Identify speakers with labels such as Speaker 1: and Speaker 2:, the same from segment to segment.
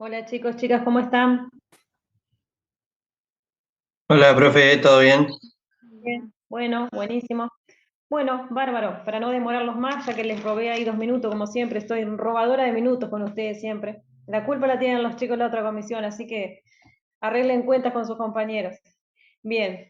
Speaker 1: Hola chicos, chicas, ¿cómo están?
Speaker 2: Hola, profe, ¿todo bien?
Speaker 1: Bien. Bueno, buenísimo. Bueno, bárbaro, para no demorarlos más, ya que les robé ahí 2 minutos, como siempre, estoy robadora de minutos con ustedes siempre. La culpa la tienen los chicos de la otra comisión, así que arreglen cuentas con sus compañeros. Bien,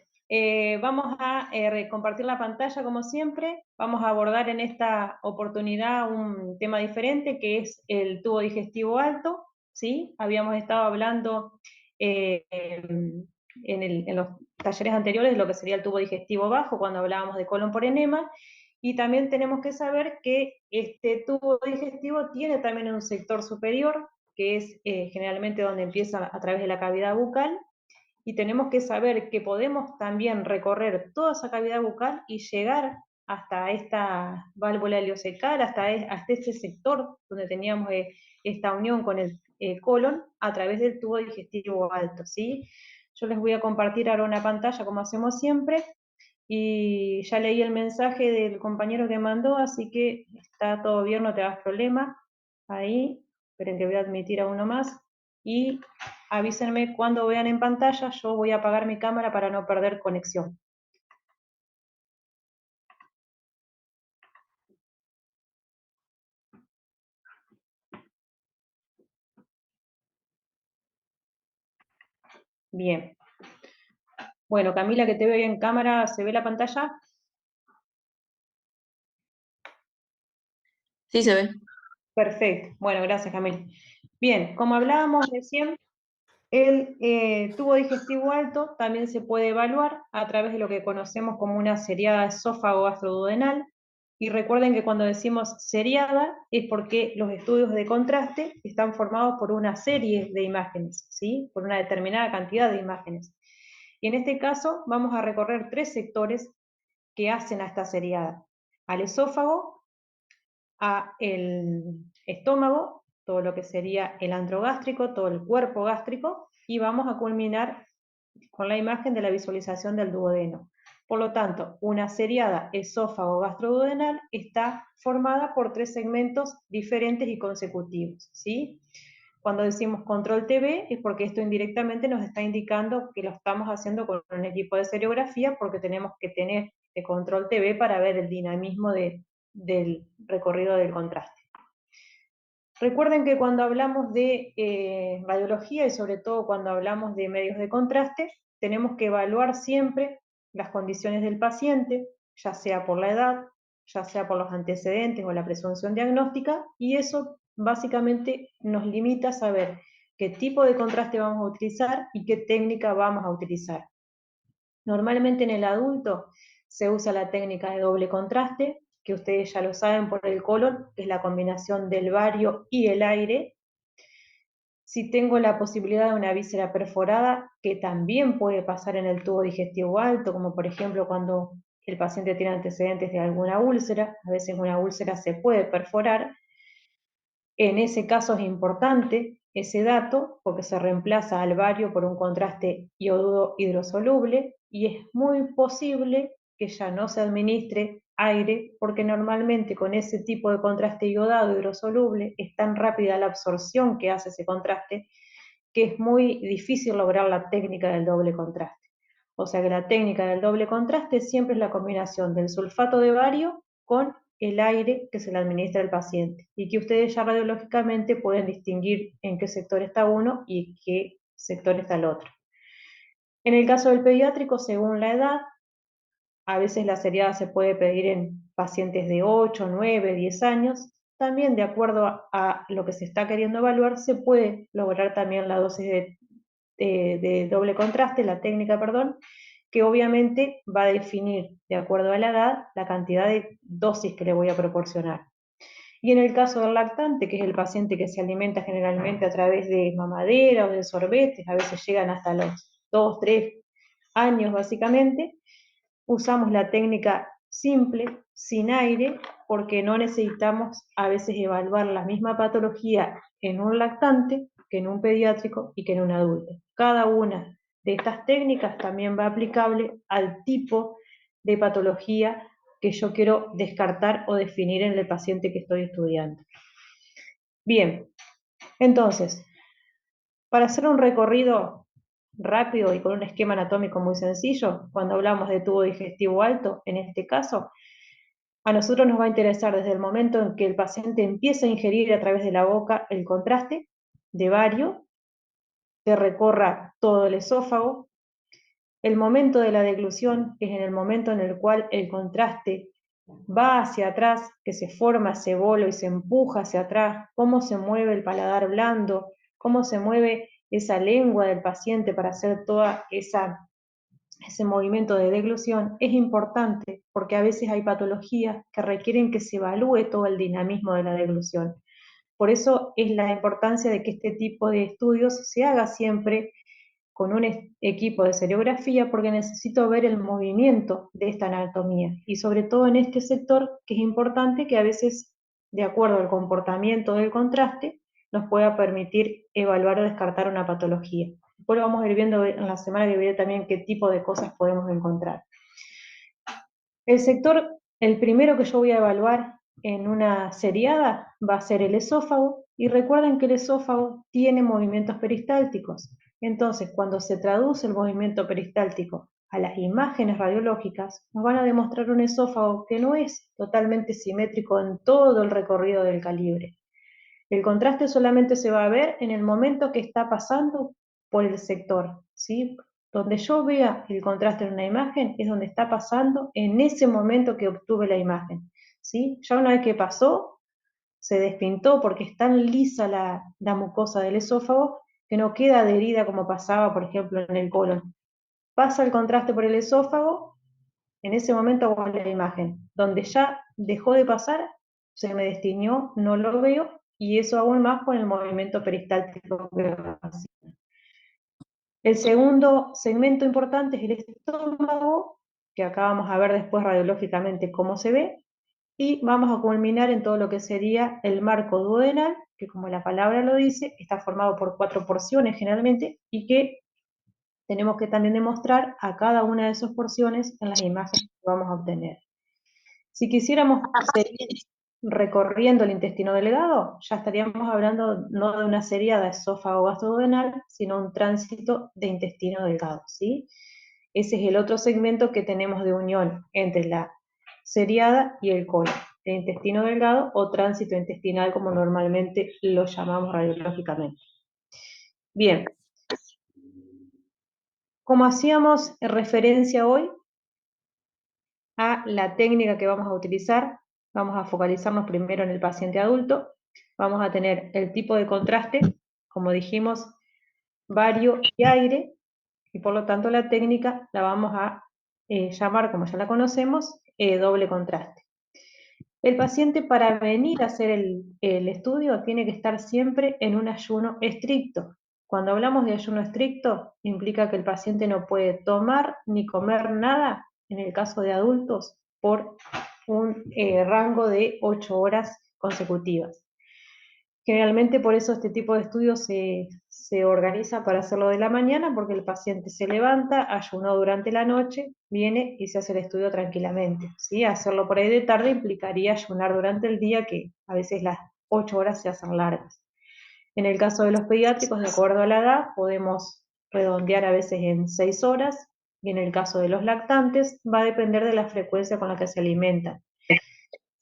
Speaker 1: vamos a compartir la pantalla como siempre. Vamos a abordar en esta oportunidad un tema diferente que es el tubo digestivo alto, ¿sí? Habíamos estado hablando en los talleres anteriores de lo que sería el tubo digestivo bajo cuando hablábamos de colon por enema, y también tenemos que saber que este tubo digestivo tiene también un sector superior, que es generalmente donde empieza a través de la cavidad bucal, y tenemos que saber que podemos también recorrer toda esa cavidad bucal y llegar hasta esta válvula ileocecal, hasta este sector donde teníamos esta unión con el colon a través del tubo digestivo alto, ¿sí? Yo les voy a compartir ahora una pantalla como hacemos siempre, y ya leí el mensaje del compañero que mandó, así que está todo bien, no te das problema. Ahí, esperen que voy a admitir a uno más. Y avísenme cuando vean en pantalla, yo voy a apagar mi cámara para no perder conexión. Bien. Bueno, Camila, que te veo en cámara, ¿se ve la pantalla?
Speaker 3: Sí, se ve.
Speaker 1: Perfecto. Bueno, gracias, Camila. Bien, como hablábamos recién, el tubo digestivo alto también se puede evaluar a través de lo que conocemos como una seriada esófago-gastroduodenal. Y recuerden que cuando decimos seriada es porque los estudios de contraste están formados por una serie de imágenes, ¿sí? Por una determinada cantidad de imágenes. Y en este caso vamos a recorrer tres sectores que hacen a esta seriada: al esófago, a el estómago, todo lo que sería el antro gástrico, todo el cuerpo gástrico, y vamos a culminar con la imagen de la visualización del duodeno. Por lo tanto, una seriada esófago-gastroduodenal está formada por tres segmentos diferentes y consecutivos, ¿sí? Cuando decimos control TV es porque esto indirectamente nos está indicando que lo estamos haciendo con un equipo de seriografía, porque tenemos que tener de control TV para ver el dinamismo del recorrido del contraste. Recuerden que cuando hablamos de radiología y sobre todo cuando hablamos de medios de contraste, tenemos que evaluar siempre las condiciones del paciente, ya sea por la edad, ya sea por los antecedentes o la presunción diagnóstica, y eso básicamente nos limita a saber qué tipo de contraste vamos a utilizar y qué técnica vamos a utilizar. Normalmente en el adulto se usa la técnica de doble contraste, que ustedes ya lo saben por el colon, que es la combinación del bario y el aire. Si tengo la posibilidad de una víscera perforada, que también puede pasar en el tubo digestivo alto, como por ejemplo cuando el paciente tiene antecedentes de alguna úlcera, a veces una úlcera se puede perforar. En ese caso es importante ese dato porque se reemplaza al bario por un contraste iodudo hidrosoluble, y es muy posible que ya no se administre aire porque normalmente con ese tipo de contraste iodado hidrosoluble es tan rápida la absorción que hace ese contraste que es muy difícil lograr la técnica del doble contraste. O sea que la técnica del doble contraste siempre es la combinación del sulfato de bario con el aire que se le administra al paciente, y que ustedes ya radiológicamente pueden distinguir en qué sector está uno y qué sector está el otro. En el caso del pediátrico, según la edad, a veces la seriada se puede pedir en pacientes de 8, 9, 10 años. También de acuerdo a lo que se está queriendo evaluar, se puede lograr también la dosis de doble contraste, la técnica, perdón, que obviamente va a definir, de acuerdo a la edad, la cantidad de dosis que le voy a proporcionar. Y en el caso del lactante, que es el paciente que se alimenta generalmente a través de mamadera o de sorbetes, a veces llegan hasta los 2, 3 años básicamente, usamos la técnica simple, sin aire, porque no necesitamos a veces evaluar la misma patología en un lactante que en un pediátrico y que en un adulto. Cada una de estas técnicas también va aplicable al tipo de patología que yo quiero descartar o definir en el paciente que estoy estudiando. Bien, entonces, Para hacer un recorrido rápido y con un esquema anatómico muy sencillo, cuando hablamos de tubo digestivo alto, en este caso, a nosotros nos va a interesar desde el momento en que el paciente empieza a ingerir a través de la boca el contraste de bario, que recorra todo el esófago, el momento de la deglución, que es en el momento en el cual el contraste va hacia atrás, que se forma ese bolo y se empuja hacia atrás, cómo se mueve el paladar blando, cómo se mueve esa lengua del paciente para hacer toda ese movimiento de deglución, es importante porque a veces hay patologías que requieren que se evalúe todo el dinamismo de la deglución. Por eso es la importancia de que este tipo de estudios se haga siempre con un equipo de seriografía porque necesito ver el movimiento de esta anatomía y sobre todo en este sector que es importante que a veces, de acuerdo al comportamiento del contraste, nos pueda permitir evaluar o descartar una patología. Después lo vamos a ir viendo en la semana que viene también qué tipo de cosas podemos encontrar. El sector, el primero que yo voy a evaluar en una seriada va a ser el esófago, y recuerden que el esófago tiene movimientos peristálticos. Entonces, cuando se traduce el movimiento peristáltico a las imágenes radiológicas, nos van a demostrar un esófago que no es totalmente simétrico en todo el recorrido del calibre. El contraste solamente se va a ver en el momento que está pasando por el sector, ¿sí? Donde yo vea el contraste en una imagen es donde está pasando en ese momento que obtuve la imagen, ¿sí? Ya una vez que pasó, se despintó porque es tan lisa la mucosa del esófago que no queda adherida como pasaba, por ejemplo, en el colon. Pasa el contraste por el esófago, en ese momento hago la imagen. Donde ya dejó de pasar, se me destiñó, no lo veo, y eso aún más con el movimiento peristáltico que va haciendo. El segundo segmento importante es el estómago, que acá vamos a ver después radiológicamente cómo se ve, y vamos a culminar en todo lo que sería el marco duodenal, que como la palabra lo dice, está formado por 4 porciones generalmente, y que tenemos que también demostrar a cada una de esas porciones en las imágenes que vamos a obtener. Si quisiéramos seguir recorriendo el intestino delgado, ya estaríamos hablando no de una seriada esófago gastroduodenal, sino un tránsito de intestino delgado, ¿sí? Ese es el otro segmento que tenemos de unión entre la seriada y el colon, el intestino delgado o tránsito intestinal, como normalmente lo llamamos radiológicamente. Bien, como hacíamos referencia hoy, a la técnica que vamos a utilizar. Vamos a focalizarnos primero en el paciente adulto. Vamos a tener el tipo de contraste, como dijimos, bario y aire, y por lo tanto la técnica la vamos a llamar, como ya la conocemos, doble contraste. El paciente para venir a hacer el estudio tiene que estar siempre en un ayuno estricto. Cuando hablamos de ayuno estricto, implica que el paciente no puede tomar ni comer nada, en el caso de adultos, por un rango de 8 horas consecutivas. Generalmente por eso este tipo de estudios se organiza para hacerlo de la mañana, porque el paciente se levanta, ayunó durante la noche, viene y se hace el estudio tranquilamente, ¿sí? Hacerlo por ahí de tarde implicaría ayunar durante el día, que a veces las 8 horas se hacen largas. En el caso de los pediátricos, de acuerdo a la edad, podemos redondear a veces en 6 horas, y en el caso de los lactantes va a depender de la frecuencia con la que se alimentan.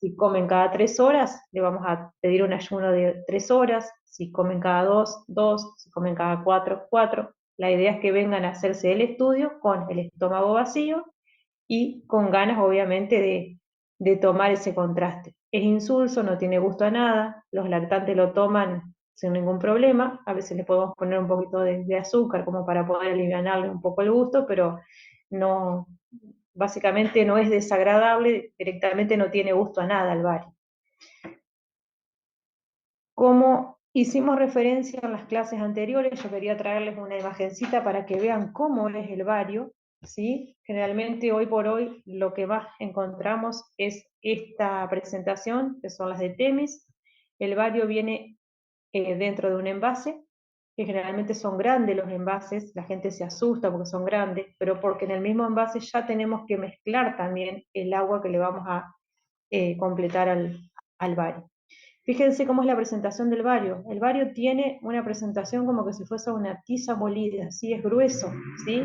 Speaker 1: Si comen cada 3 horas, le vamos a pedir un ayuno de 3 horas. Si comen cada 2, 2. Si comen cada 4, 4. La idea es que vengan a hacerse el estudio con el estómago vacío y con ganas, obviamente, de tomar ese contraste. Es insulso, no tiene gusto a nada, los lactantes lo toman sin ningún problema, a veces le podemos poner un poquito de azúcar como para poder aliviarle un poco el gusto, pero no, básicamente no es desagradable, directamente no tiene gusto a nada el bari. Como hicimos referencia en las clases anteriores, yo quería traerles una imagencita para que vean cómo es el bario, ¿sí? Generalmente hoy por hoy lo que más encontramos es esta presentación, que son las de Temis. El bario viene dentro de un envase, que generalmente son grandes los envases, la gente se asusta porque son grandes, pero porque en el mismo envase ya tenemos que mezclar también el agua que le vamos a completar al bario. Fíjense cómo es la presentación del bario. El bario tiene una presentación como que si fuese una tiza molida, ¿sí? Es grueso, ¿sí?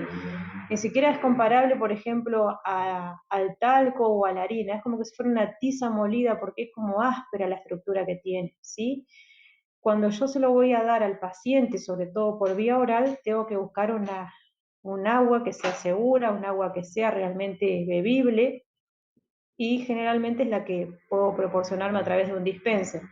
Speaker 1: Ni siquiera es comparable, por ejemplo, al talco o a la harina. Es como que si fuera una tiza molida porque es como áspera la estructura que tiene, ¿sí? Cuando yo se lo voy a dar al paciente, sobre todo por vía oral, tengo que buscar un agua que sea segura, un agua que sea realmente bebible, y generalmente es la que puedo proporcionarme a través de un dispenser.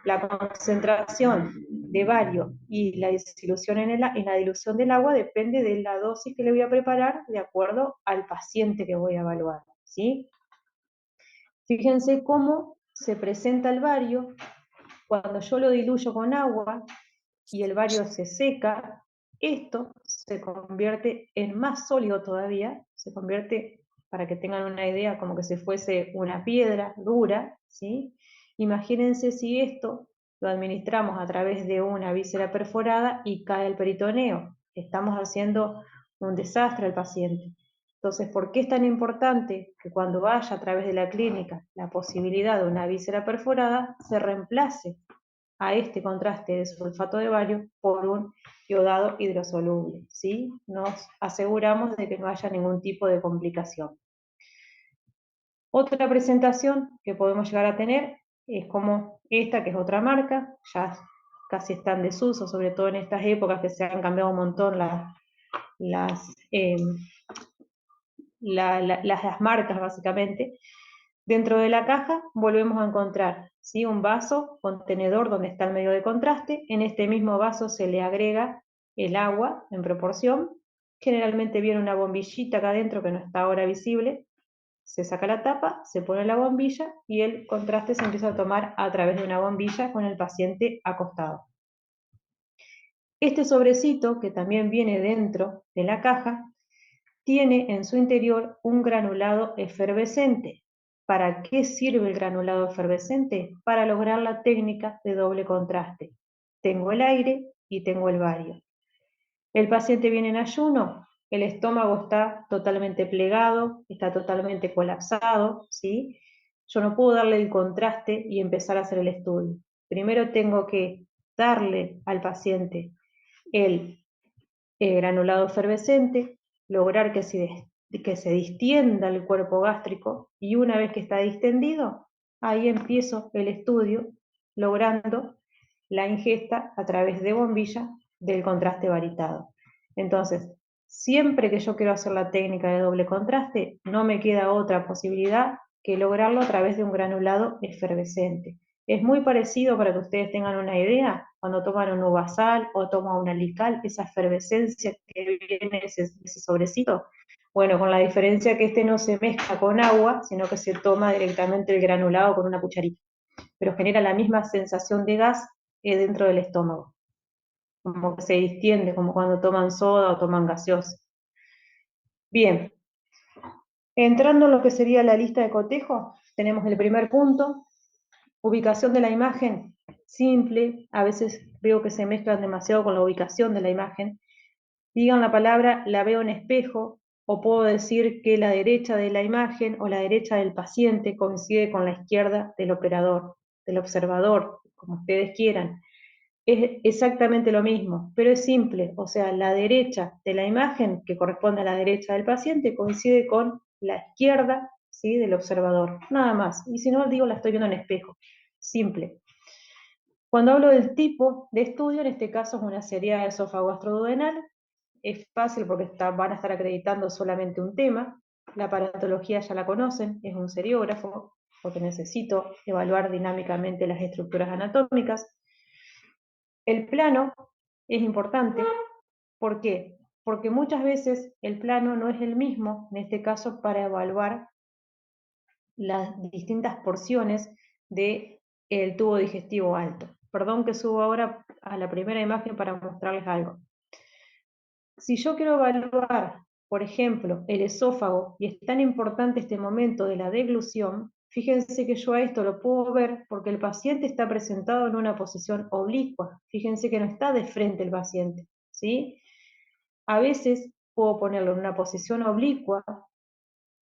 Speaker 1: La concentración de bario y la disolución en la dilución del agua depende de la dosis que le voy a preparar de acuerdo al paciente que voy a evaluar, ¿sí? Fíjense cómo se presenta el bario cuando yo lo diluyo con agua y el bario se seca. Esto se convierte en más sólido todavía, se convierte, para que tengan una idea, como que si fuese una piedra dura, ¿sí? Imagínense si esto lo administramos a través de una víscera perforada y cae el peritoneo. Estamos haciendo un desastre al paciente. Entonces, ¿por qué es tan importante que cuando vaya a través de la clínica la posibilidad de una víscera perforada se reemplace a este contraste de sulfato de bario por un iodado hidrosoluble, ¿sí? Nos aseguramos de que no haya ningún tipo de complicación. Otra presentación que podemos llegar a tener es como esta, que es otra marca, ya casi está en desuso, sobre todo en estas épocas que se han cambiado un montón las, las marcas básicamente. Dentro de la caja volvemos a encontrar, ¿sí?, un vaso contenedor donde está el medio de contraste. En este mismo vaso se le agrega el agua en proporción. Generalmente viene una bombillita acá adentro que no está ahora visible. Se saca la tapa, se pone la bombilla y el contraste se empieza a tomar a través de una bombilla con el paciente acostado. Este sobrecito, que también viene dentro de la caja, tiene en su interior un granulado efervescente. ¿Para qué sirve el granulado efervescente? Para lograr la técnica de doble contraste. Tengo el aire y tengo el bario. El paciente viene en ayuno, el estómago está totalmente plegado, está totalmente colapsado, ¿sí? Yo no puedo darle el contraste y empezar a hacer el estudio. Primero tengo que darle al paciente el granulado efervescente, lograr que se distienda el cuerpo gástrico, y una vez que está distendido, ahí empiezo el estudio logrando la ingesta a través de bombilla del contraste varitado. Entonces, siempre que yo quiero hacer la técnica de doble contraste, no me queda otra posibilidad que lograrlo a través de un granulado efervescente. Es muy parecido, para que ustedes tengan una idea, cuando toman un uvasal o toman una lical, esa efervescencia que viene ese sobrecito. Bueno, con la diferencia que este no se mezcla con agua, sino que se toma directamente el granulado con una cucharita, pero genera la misma sensación de gas dentro del estómago, como que se distiende, como cuando toman soda o toman gaseosa. Bien, entrando en lo que sería la lista de cotejo, tenemos el primer punto, ubicación de la imagen, simple. A veces veo que se mezclan demasiado con la ubicación de la imagen. Digan la palabra, la veo en espejo, o puedo decir que la derecha de la imagen o la derecha del paciente coincide con la izquierda del operador, del observador, como ustedes quieran. Es exactamente lo mismo, pero es simple. O sea, la derecha de la imagen, que corresponde a la derecha del paciente, coincide con la izquierda, ¿sí?, del observador, nada más. Y si no, digo, la estoy viendo en espejo. Simple. Cuando hablo del tipo de estudio, en este caso es una seriada esófago-gastroduodenal. Es fácil porque van a estar acreditando solamente un tema. La aparatología ya la conocen, es un seriógrafo, porque necesito evaluar dinámicamente las estructuras anatómicas. El plano es importante. ¿Por qué? Porque muchas veces el plano no es el mismo, en este caso, para evaluar las distintas porciones del tubo digestivo alto. Perdón que subo ahora a la primera imagen para mostrarles algo. Si yo quiero evaluar, por ejemplo, el esófago, y es tan importante este momento de la deglución, fíjense que yo a esto lo puedo ver porque el paciente está presentado en una posición oblicua. Fíjense que no está de frente el paciente, ¿sí? A veces puedo ponerlo en una posición oblicua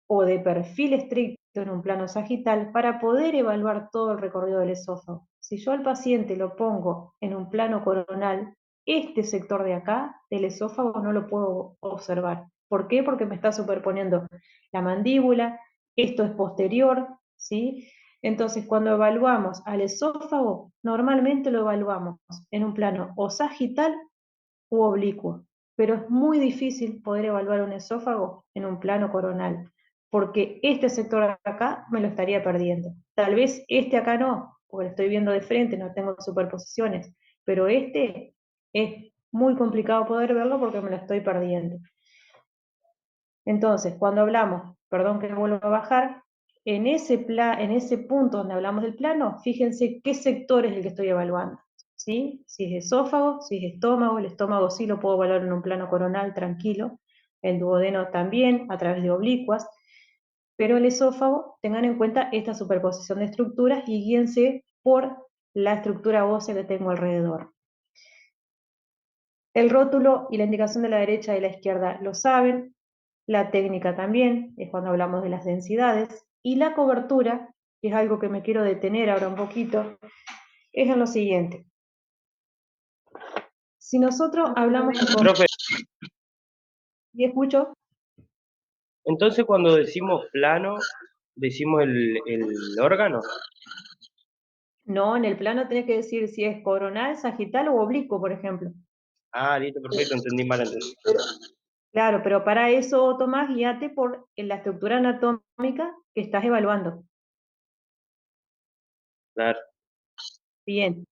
Speaker 1: o de perfil estricto en un plano sagital para poder evaluar todo el recorrido del esófago. si yo al paciente lo pongo en un plano coronal, este sector de acá del esófago no lo puedo observar. ¿Por qué? Porque me está superponiendo la mandíbula, esto es posterior, ¿sí? Entonces, cuando evaluamos al esófago, normalmente lo evaluamos en un plano o sagital u oblicuo, pero es muy difícil poder evaluar un esófago en un plano coronal, porque este sector acá me lo estaría perdiendo. Tal vez este acá no, porque lo estoy viendo de frente, no tengo superposiciones, pero este es muy complicado poder verlo porque me lo estoy perdiendo. Entonces, cuando hablamos, perdón que vuelvo a bajar, en ese punto donde hablamos del plano, fíjense qué sector es el que estoy evaluando, ¿sí? Si es esófago, si es estómago, el estómago sí lo puedo evaluar en un plano coronal tranquilo, el duodeno también, a través de oblicuas, pero el esófago, tengan en cuenta esta superposición de estructuras y guíense por la estructura ósea que tengo alrededor. El rótulo y la indicación de la derecha y la izquierda lo saben, la técnica también, es cuando hablamos de las densidades, y la cobertura, que es algo que me quiero detener ahora un poquito, es en lo siguiente. Si nosotros hablamos de
Speaker 3: Profe,
Speaker 1: y escucho,
Speaker 3: entonces cuando decimos plano, decimos el órgano.
Speaker 1: no, en el plano tenés que decir si es coronal, sagital o oblicuo, por ejemplo.
Speaker 3: Ah, listo, perfecto, entendí mal entonces.
Speaker 1: Claro, pero para eso, Tomás, guíate por la estructura anatómica que estás evaluando.
Speaker 3: Claro,
Speaker 1: Bien.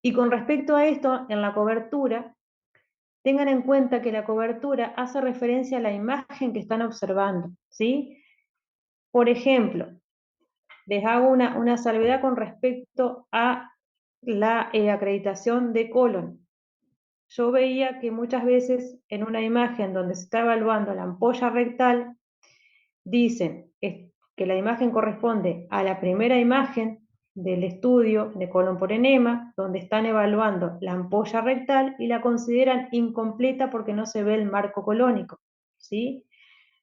Speaker 1: Y con respecto a esto, en la cobertura, tengan en cuenta que la cobertura hace referencia a la imagen que están observando, ¿sí? Por ejemplo, les hago una salvedad con respecto a la acreditación de colon. Yo veía que muchas veces en una imagen donde se está evaluando la ampolla rectal, dicen que la imagen corresponde a la primera imagen del estudio de colon por enema, donde están evaluando la ampolla rectal y la consideran incompleta porque no se ve el marco colónico, ¿sí?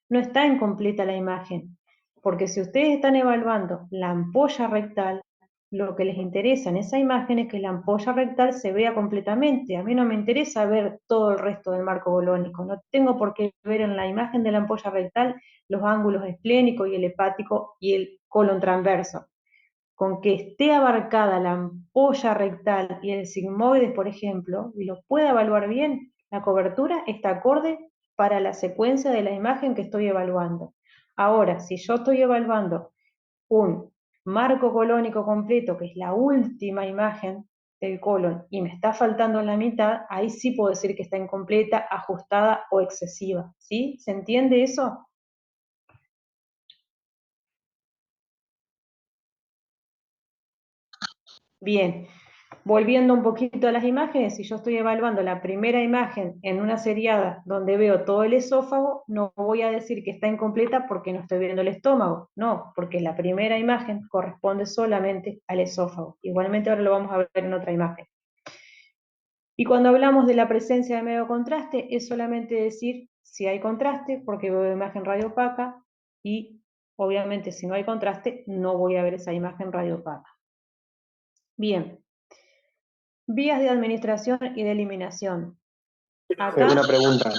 Speaker 1: No está incompleta la imagen, porque si ustedes están evaluando la ampolla rectal, lo que les interesa en esa imagen es que la ampolla rectal se vea completamente. A mí no me interesa ver todo el resto del marco colónico, no tengo por qué ver en la imagen de la ampolla rectal los ángulos esplénicos y el hepático y el colon transverso. Con que esté abarcada la ampolla rectal y el sigmoides, por ejemplo, y lo pueda evaluar bien, la cobertura está acorde para la secuencia de la imagen que estoy evaluando. Ahora, si yo estoy evaluando un marco colónico completo, que es la última imagen del colon, y me está faltando la mitad, ahí sí puedo decir que está incompleta, ajustada o excesiva. ¿Sí? ¿Se entiende eso? Bien, volviendo un poquito a las imágenes, si yo estoy evaluando la primera imagen en una seriada donde veo todo el esófago, no voy a decir que está incompleta porque no estoy viendo el estómago, no, porque la primera imagen corresponde solamente al esófago. Igualmente ahora lo vamos a ver en otra imagen. Y cuando hablamos de la presencia de medio contraste, es solamente decir si hay contraste, porque veo imagen radiopaca, y obviamente si no hay contraste, no voy a ver esa imagen radiopaca. Bien. Vías de administración y de eliminación. Acá,
Speaker 4: Una pregunta.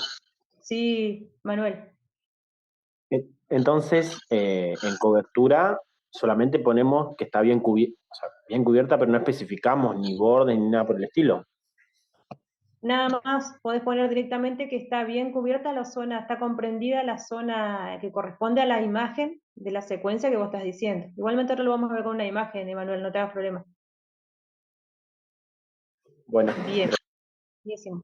Speaker 1: sí, Manuel.
Speaker 4: Entonces, en cobertura solamente ponemos que está bien, o sea, bien cubierta, pero no especificamos ni bordes ni nada por el estilo.
Speaker 1: Nada más podés poner directamente que está bien cubierta la zona, está comprendida la zona que corresponde a la imagen de la secuencia que vos estás diciendo. Igualmente ahora lo vamos a ver con una imagen, Emanuel, no te hagas problema.
Speaker 4: Bueno,
Speaker 1: Bien, buenísimo.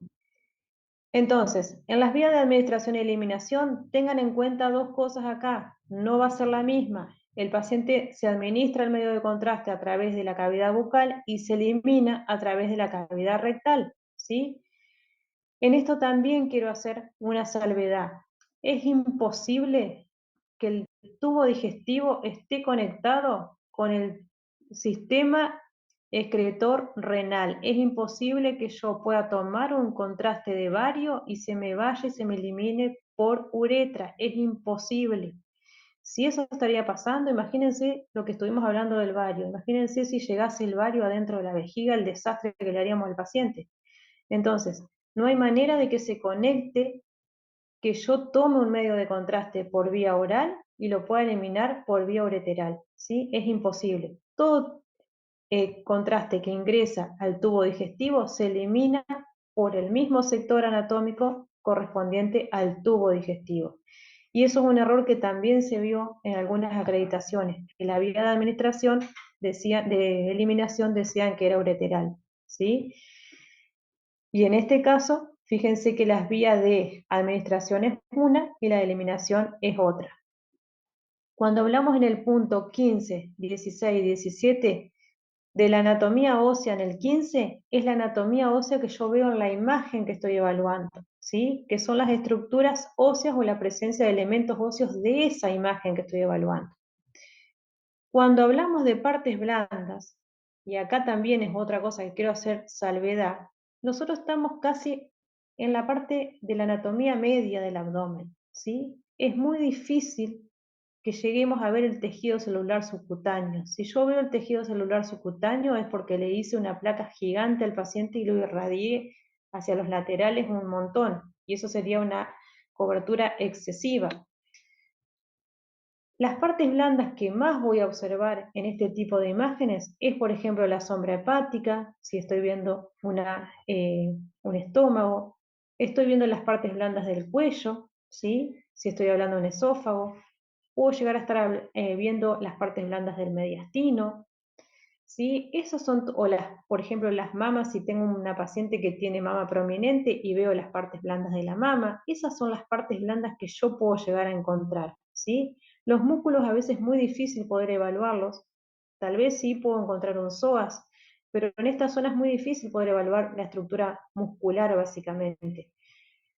Speaker 1: Entonces, en las vías de administración y eliminación, tengan en cuenta dos cosas acá. No va a ser la misma. El paciente se administra el medio de contraste a través de la cavidad bucal y se elimina a través de la cavidad rectal, ¿sí? En esto también quiero hacer una salvedad. Es imposible que el tubo digestivo esté conectado con el sistema excretor renal. Es imposible que yo pueda tomar un contraste de bario y se me vaya y se me elimine por uretra. Es imposible. Si eso estaría pasando, imagínense lo que estuvimos hablando del bario, imagínense si llegase el bario adentro de la vejiga, el desastre que le haríamos al paciente. Entonces, no hay manera de que se conecte, que yo tome un medio de contraste por vía oral y lo pueda eliminar por vía ureteral, ¿sí? Es imposible. Todo contraste que ingresa al tubo digestivo se elimina por el mismo sector anatómico correspondiente al tubo digestivo. Y eso es un error que también se vio en algunas acreditaciones, que la vía de administración de eliminación decían que era ureteral, ¿sí? Y en este caso, fíjense que las vías de administración es una y la de eliminación es otra. Cuando hablamos en el punto 15, 16 y 17, de la anatomía ósea en el 15, es la anatomía ósea que yo veo en la imagen que estoy evaluando, ¿sí? Que son las estructuras óseas o la presencia de elementos óseos de esa imagen que estoy evaluando. Cuando hablamos de partes blandas, y acá también es otra cosa que quiero hacer salvedad, nosotros estamos casi en la parte de la anatomía media del abdomen, ¿sí? Es muy difícil que lleguemos a ver el tejido celular subcutáneo. Si yo veo el tejido celular subcutáneo es porque le hice una placa gigante al paciente y lo irradié hacia los laterales un montón, y eso sería una cobertura excesiva. Las partes blandas que más voy a observar en este tipo de imágenes es, por ejemplo, la sombra hepática, si estoy viendo un estómago, estoy viendo las partes blandas del cuello, ¿sí? Si estoy hablando de un esófago, puedo llegar a estar viendo las partes blandas del mediastino, ¿sí? Esos son, por ejemplo, las mamas, si tengo una paciente que tiene mama prominente y veo las partes blandas de la mama, esas son las partes blandas que yo puedo llegar a encontrar, ¿sí? Los músculos a veces es muy difícil poder evaluarlos, tal vez sí puedo encontrar un psoas, pero en esta zona es muy difícil poder evaluar la estructura muscular básicamente.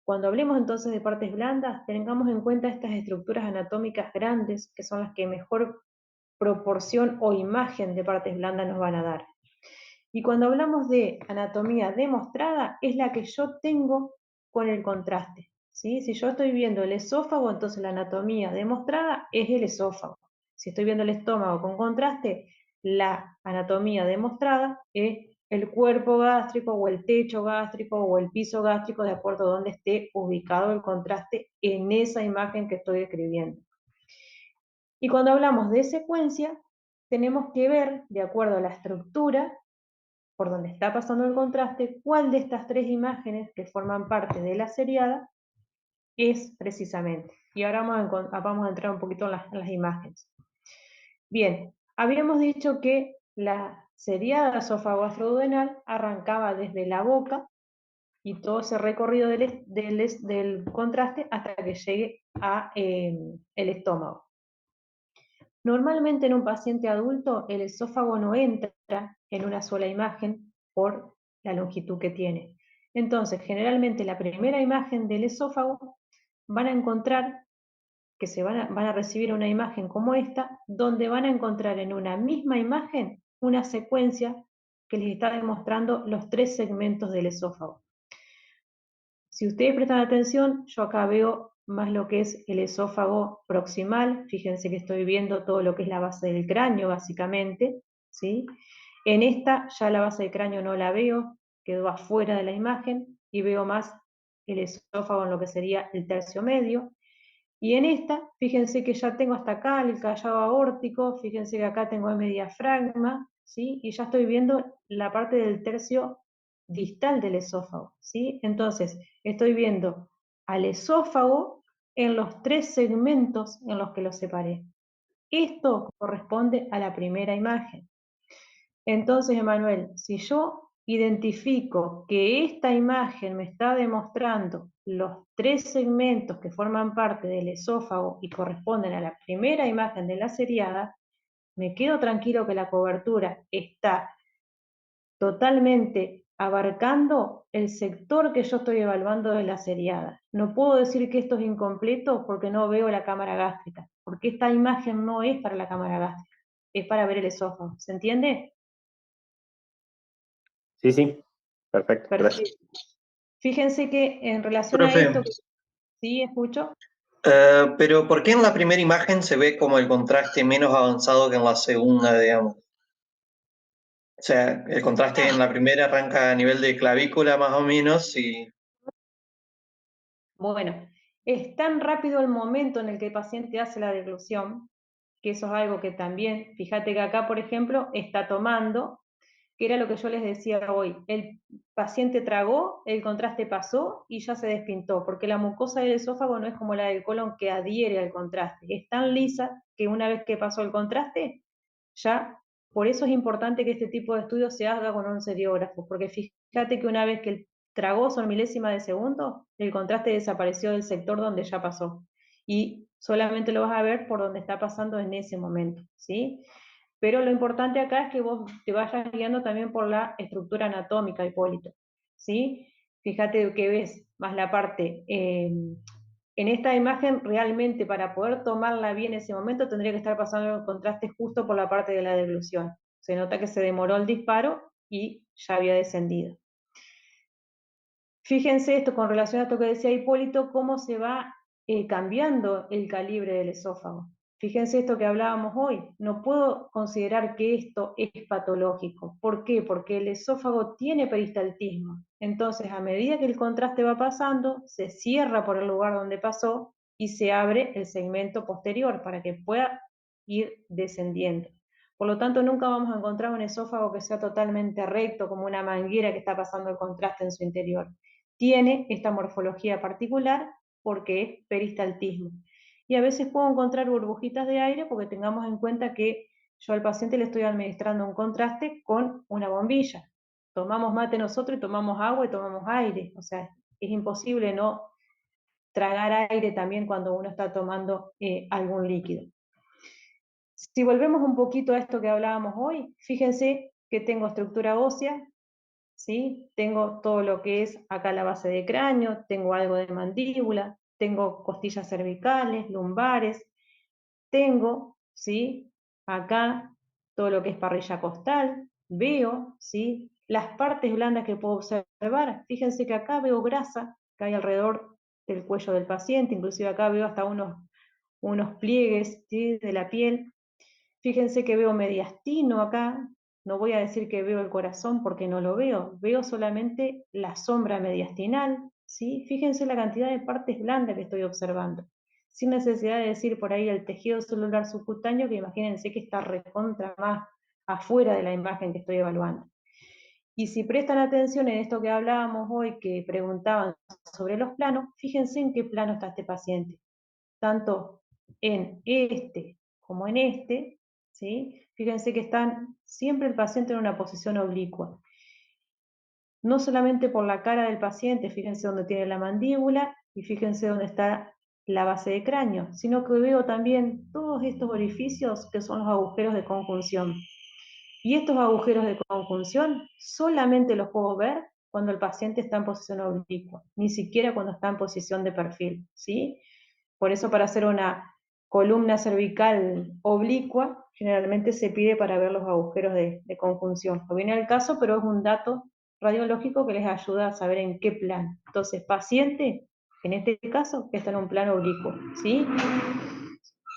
Speaker 1: Cuando hablemos entonces de partes blandas, tengamos en cuenta estas estructuras anatómicas grandes, que son las que mejor proporción o imagen de partes blandas nos van a dar. Y cuando hablamos de anatomía demostrada, es la que yo tengo con el contraste, ¿sí? Si yo estoy viendo el esófago, entonces la anatomía demostrada es el esófago. Si estoy viendo el estómago con contraste, la anatomía demostrada es el cuerpo gástrico o el techo gástrico o el piso gástrico, de acuerdo a donde esté ubicado el contraste en esa imagen que estoy describiendo. Y cuando hablamos de secuencia, tenemos que ver, de acuerdo a la estructura, por donde está pasando el contraste, cuál de estas tres imágenes que forman parte de la seriada es precisamente. Y ahora vamos a entrar un poquito en las imágenes. Bien, habíamos dicho que la seriada esófago-gastroduodenal arrancaba desde la boca y todo ese recorrido del contraste hasta que llegue a el estómago. Normalmente en un paciente adulto el esófago no entra en una sola imagen por la longitud que tiene. Entonces, generalmente la primera imagen del esófago van a encontrar que van a recibir una imagen como esta, donde van a encontrar en una misma imagen una secuencia que les está demostrando los tres segmentos del esófago. Si ustedes prestan atención, yo acá veo más lo que es el esófago proximal, fíjense que estoy viendo todo lo que es la base del cráneo básicamente, ¿sí? En esta ya la base del cráneo no la veo, quedó afuera de la imagen, y veo más el esófago en lo que sería el tercio medio, y en esta, fíjense que ya tengo hasta acá el callado aórtico, fíjense que acá tengo el mediafragma, ¿sí? Y ya estoy viendo la parte del tercio distal del esófago, ¿sí? Entonces, estoy viendo al esófago en los tres segmentos en los que lo separé. Esto corresponde a la primera imagen. Entonces, Emanuel, si yo identifico que esta imagen me está demostrando los tres segmentos que forman parte del esófago y corresponden a la primera imagen de la seriada, me quedo tranquilo que la cobertura está totalmente abarcando el sector que yo estoy evaluando de la seriada. No puedo decir que esto es incompleto porque no veo la cámara gástrica, porque esta imagen no es para la cámara gástrica, es para ver el esófago. ¿Se entiende?
Speaker 4: Sí, sí, perfecto, gracias.
Speaker 1: Perfecto. Fíjense que en relación a
Speaker 2: Profe,
Speaker 1: esto, sí, escucho.
Speaker 2: Pero ¿por qué en la primera imagen se ve como el contraste menos avanzado que en la segunda, digamos? O sea, el contraste en la primera arranca a nivel de clavícula más o menos y...
Speaker 1: Bueno, es tan rápido el momento en el que el paciente hace la deglución, que eso es algo que también, fíjate que acá, por ejemplo, está tomando, que era lo que yo les decía hoy. El paciente tragó, el contraste pasó y ya se despintó, porque la mucosa del esófago no es como la del colon que adhiere al contraste. Es tan lisa que una vez que pasó el contraste, ya, por eso es importante que este tipo de estudios se haga con un seriógrafo, porque fíjate que una vez que el tragó son milésima de segundo, el contraste desapareció del sector donde ya pasó. Y solamente lo vas a ver por donde está pasando en ese momento, ¿sí? Pero lo importante acá es que vos te vayas guiando también por la estructura anatómica, Hipólito, ¿sí? Fíjate que ves más la parte, en esta imagen realmente para poder tomarla bien en ese momento tendría que estar pasando el contraste justo por la parte de la deglución. Se nota que se demoró el disparo y ya había descendido. Fíjense esto con relación a esto que decía Hipólito, cómo se va cambiando el calibre del esófago. Fíjense esto que hablábamos hoy, no puedo considerar que esto es patológico. ¿Por qué? Porque el esófago tiene peristaltismo. Entonces, a medida que el contraste va pasando, se cierra por el lugar donde pasó y se abre el segmento posterior para que pueda ir descendiendo. Por lo tanto, nunca vamos a encontrar un esófago que sea totalmente recto, como una manguera que está pasando el contraste en su interior. Tiene esta morfología particular porque es peristaltismo. Y a veces puedo encontrar burbujitas de aire porque tengamos en cuenta que yo al paciente le estoy administrando un contraste con una bombilla. Tomamos mate nosotros y tomamos agua y tomamos aire. O sea, es imposible no tragar aire también cuando uno está tomando algún líquido. Si volvemos un poquito a esto que hablábamos hoy, fíjense que tengo estructura ósea, ¿sí? Tengo todo lo que es acá la base de cráneo, tengo algo de mandíbula, tengo costillas cervicales, lumbares, tengo, ¿sí? Acá todo lo que es parrilla costal, veo, ¿sí? Las partes blandas que puedo observar, fíjense que acá veo grasa que hay alrededor del cuello del paciente, inclusive acá veo hasta unos pliegues, ¿sí? De la piel. Fíjense que veo mediastino acá, no voy a decir que veo el corazón porque no lo veo solamente la sombra mediastinal, ¿sí? Fíjense la cantidad de partes blandas que estoy observando, sin necesidad de decir por ahí el tejido celular subcutáneo, que imagínense que está recontra más afuera de la imagen que estoy evaluando. Y si prestan atención en esto que hablábamos hoy, que preguntaban sobre los planos, fíjense en qué plano está este paciente, tanto en este como en este, ¿sí? Fíjense que están siempre el paciente en una posición oblicua. No solamente por la cara del paciente, fíjense dónde tiene la mandíbula y fíjense dónde está la base de cráneo, sino que veo también todos estos orificios que son los agujeros de conjunción. Y estos agujeros de conjunción solamente los puedo ver cuando el paciente está en posición oblicua, ni siquiera cuando está en posición de perfil, ¿sí? Por eso para hacer una columna cervical oblicua, generalmente se pide para ver los agujeros de conjunción. No viene al caso, pero es un dato radiológico que les ayuda a saber en qué plano. Entonces, paciente, en este caso, está en un plano oblicuo, ¿sí?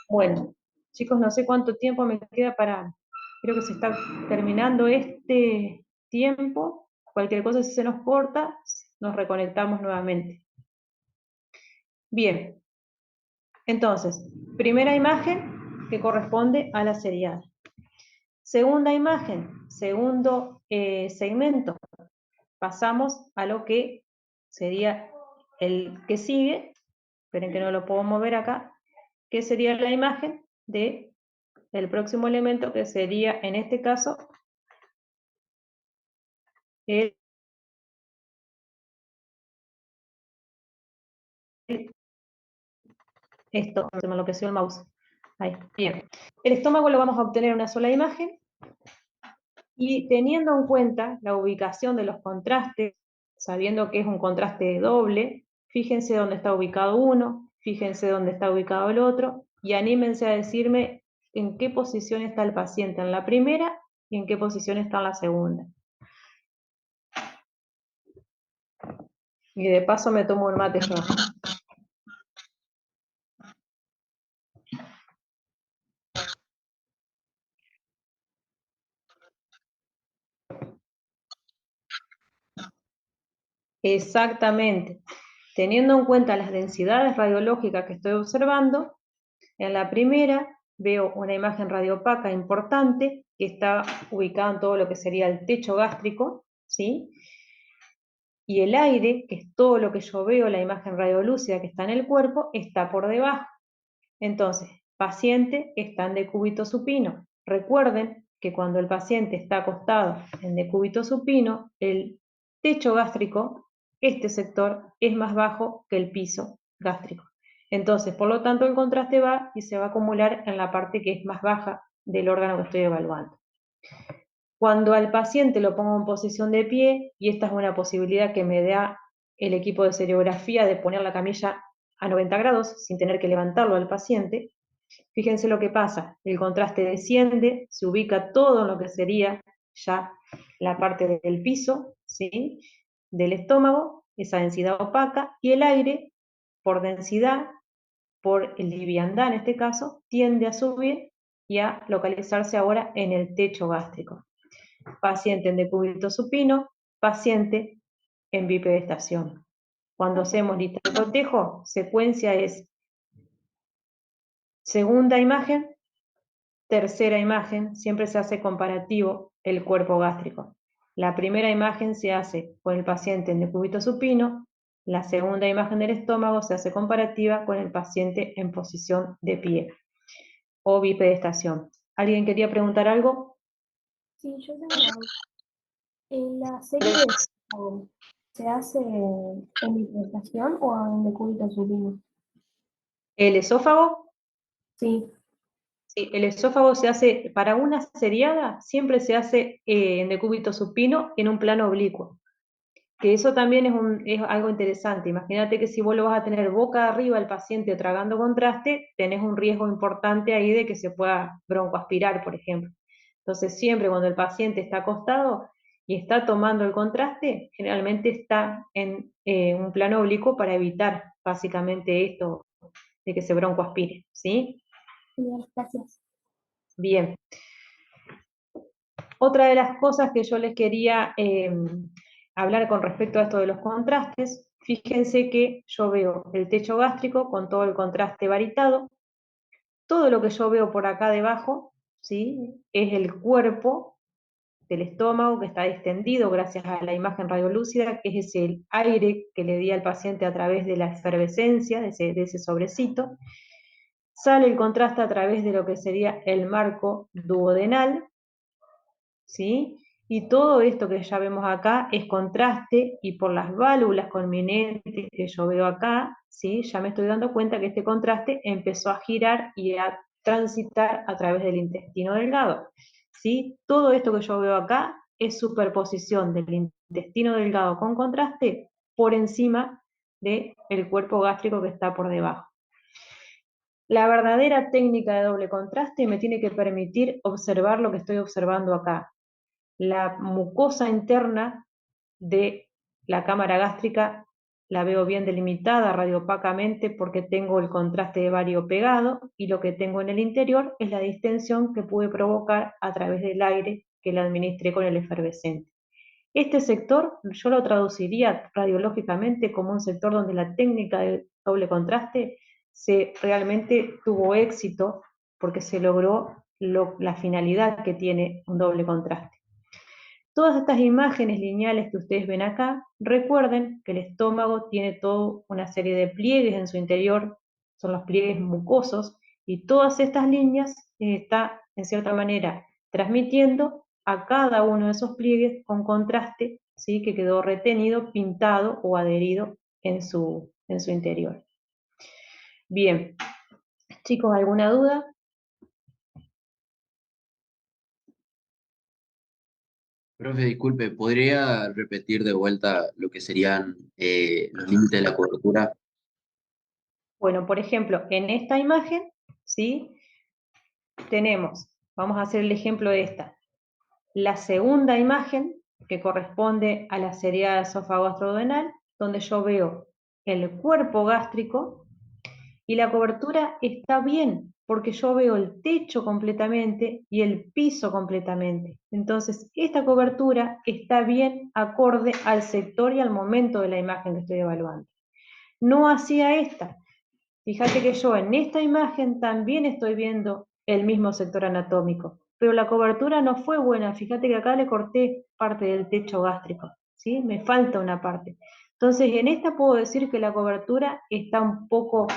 Speaker 1: Bueno, chicos, no sé cuánto tiempo me queda para... Creo que se está terminando este tiempo. Cualquier cosa, si se nos corta, nos reconectamos nuevamente. Bien, entonces, primera imagen que corresponde a la seriada. Segunda imagen, segundo segmento. Pasamos a lo que sería el que sigue. Esperen que no lo puedo mover acá. Que sería la imagen del próximo elemento, que sería, en este caso, esto, se me enloqueció el mouse. Ahí, bien. El estómago lo vamos a obtener en una sola imagen, y teniendo en cuenta la ubicación de los contrastes, sabiendo que es un contraste doble, fíjense dónde está ubicado uno, fíjense dónde está ubicado el otro, y anímense a decirme en qué posición está el paciente en la primera y en qué posición está en la segunda. Y de paso me tomo un mate yo. Exactamente. Teniendo en cuenta las densidades radiológicas que estoy observando, en la primera veo una imagen radiopaca importante que está ubicada en todo lo que sería el techo gástrico, ¿sí? Y el aire, que es todo lo que yo veo, la imagen radiolúcida que está en el cuerpo, está por debajo. Entonces, paciente está en decúbito supino. Recuerden que cuando el paciente está acostado en decúbito supino, el techo gástrico, este sector, es más bajo que el piso gástrico. Entonces, por lo tanto, el contraste va y se va a acumular en la parte que es más baja del órgano que estoy evaluando. Cuando al paciente lo pongo en posición de pie, y esta es una posibilidad que me da el equipo de serigrafía de poner la camilla a 90 grados sin tener que levantarlo al paciente, fíjense lo que pasa, el contraste desciende, se ubica todo en lo que sería ya la parte del piso, ¿sí? Del estómago, esa densidad opaca, y el aire, por densidad, por liviandad en este caso, tiende a subir y a localizarse ahora en el techo gástrico. Paciente en decúbito supino, paciente en bipedestación. Cuando hacemos lista de cotejo, secuencia es segunda imagen, tercera imagen, siempre se hace comparativo el cuerpo gástrico. La primera imagen se hace con el paciente en decúbito supino, la segunda imagen del estómago se hace comparativa con el paciente en posición de pie o bipedestación. ¿Alguien quería preguntar algo?
Speaker 5: Sí, yo tengo una duda. ¿La serie de estómago se hace en hipertensión o en decúbito supino?
Speaker 1: El esófago.
Speaker 5: Sí,
Speaker 1: Sí, el esófago se hace, para una seriada, siempre se hace en decúbito supino en un plano oblicuo. Que eso también es algo interesante. Imagínate que si vos lo vas a tener boca arriba al paciente tragando contraste, tenés un riesgo importante ahí de que se pueda broncoaspirar, por ejemplo. Entonces, siempre cuando el paciente está acostado y está tomando el contraste, generalmente está en un plano oblicuo para evitar básicamente esto de que se broncoaspire, ¿sí?
Speaker 5: bien, gracias.
Speaker 1: Bien. Otra de las cosas que yo les quería hablar con respecto a esto de los contrastes, fíjense que yo veo el techo gástrico con todo el contraste varitado, todo lo que yo veo por acá debajo, ¿sí? Es el cuerpo del estómago que está distendido gracias a la imagen radiolúcida, que es ese aire que le di al paciente a través de la efervescencia, de ese sobrecito. Sale el contraste a través de lo que sería el marco duodenal, ¿sí? Y todo esto que ya vemos acá es contraste, y por las válvulas conminentes que yo veo acá, ¿sí? Ya me estoy dando cuenta que este contraste empezó a girar y a transitar a través del intestino delgado, ¿sí? Todo esto que yo veo acá es superposición del intestino delgado con contraste por encima del cuerpo gástrico que está por debajo. La verdadera técnica de doble contraste me tiene que permitir observar lo que estoy observando acá. La mucosa interna de la cámara gástrica la veo bien delimitada radiopacamente porque tengo el contraste de bario pegado, y lo que tengo en el interior es la distensión que pude provocar a través del aire que le administré con el efervescente. Este sector yo lo traduciría radiológicamente como un sector donde la técnica de doble contraste realmente tuvo éxito porque se logró la finalidad que tiene un doble contraste. Todas estas imágenes lineales que ustedes ven acá, recuerden que el estómago tiene toda una serie de pliegues en su interior, son los pliegues mucosos, y todas estas líneas está, en cierta manera, transmitiendo a cada uno de esos pliegues con contraste, ¿sí? Que quedó retenido, pintado o adherido en su interior. Bien, chicos, ¿alguna duda?
Speaker 6: Profe, disculpe, ¿podría repetir de vuelta lo que serían los límites de la cobertura?
Speaker 1: Bueno, por ejemplo, en esta imagen, ¿sí? Tenemos, vamos a hacer el ejemplo de esta, la segunda imagen que corresponde a la seriada esófago-gastroduodenal, donde yo veo el cuerpo gástrico y la cobertura está bien, porque yo veo el techo completamente y el piso completamente. Entonces, esta cobertura está bien acorde al sector y al momento de la imagen que estoy evaluando. No hacía esta. Fíjate que yo en esta imagen también estoy viendo el mismo sector anatómico, pero la cobertura no fue buena. Fíjate que acá le corté parte del techo gástrico, ¿sí? Me falta una parte. Entonces, en esta puedo decir que la cobertura está un poco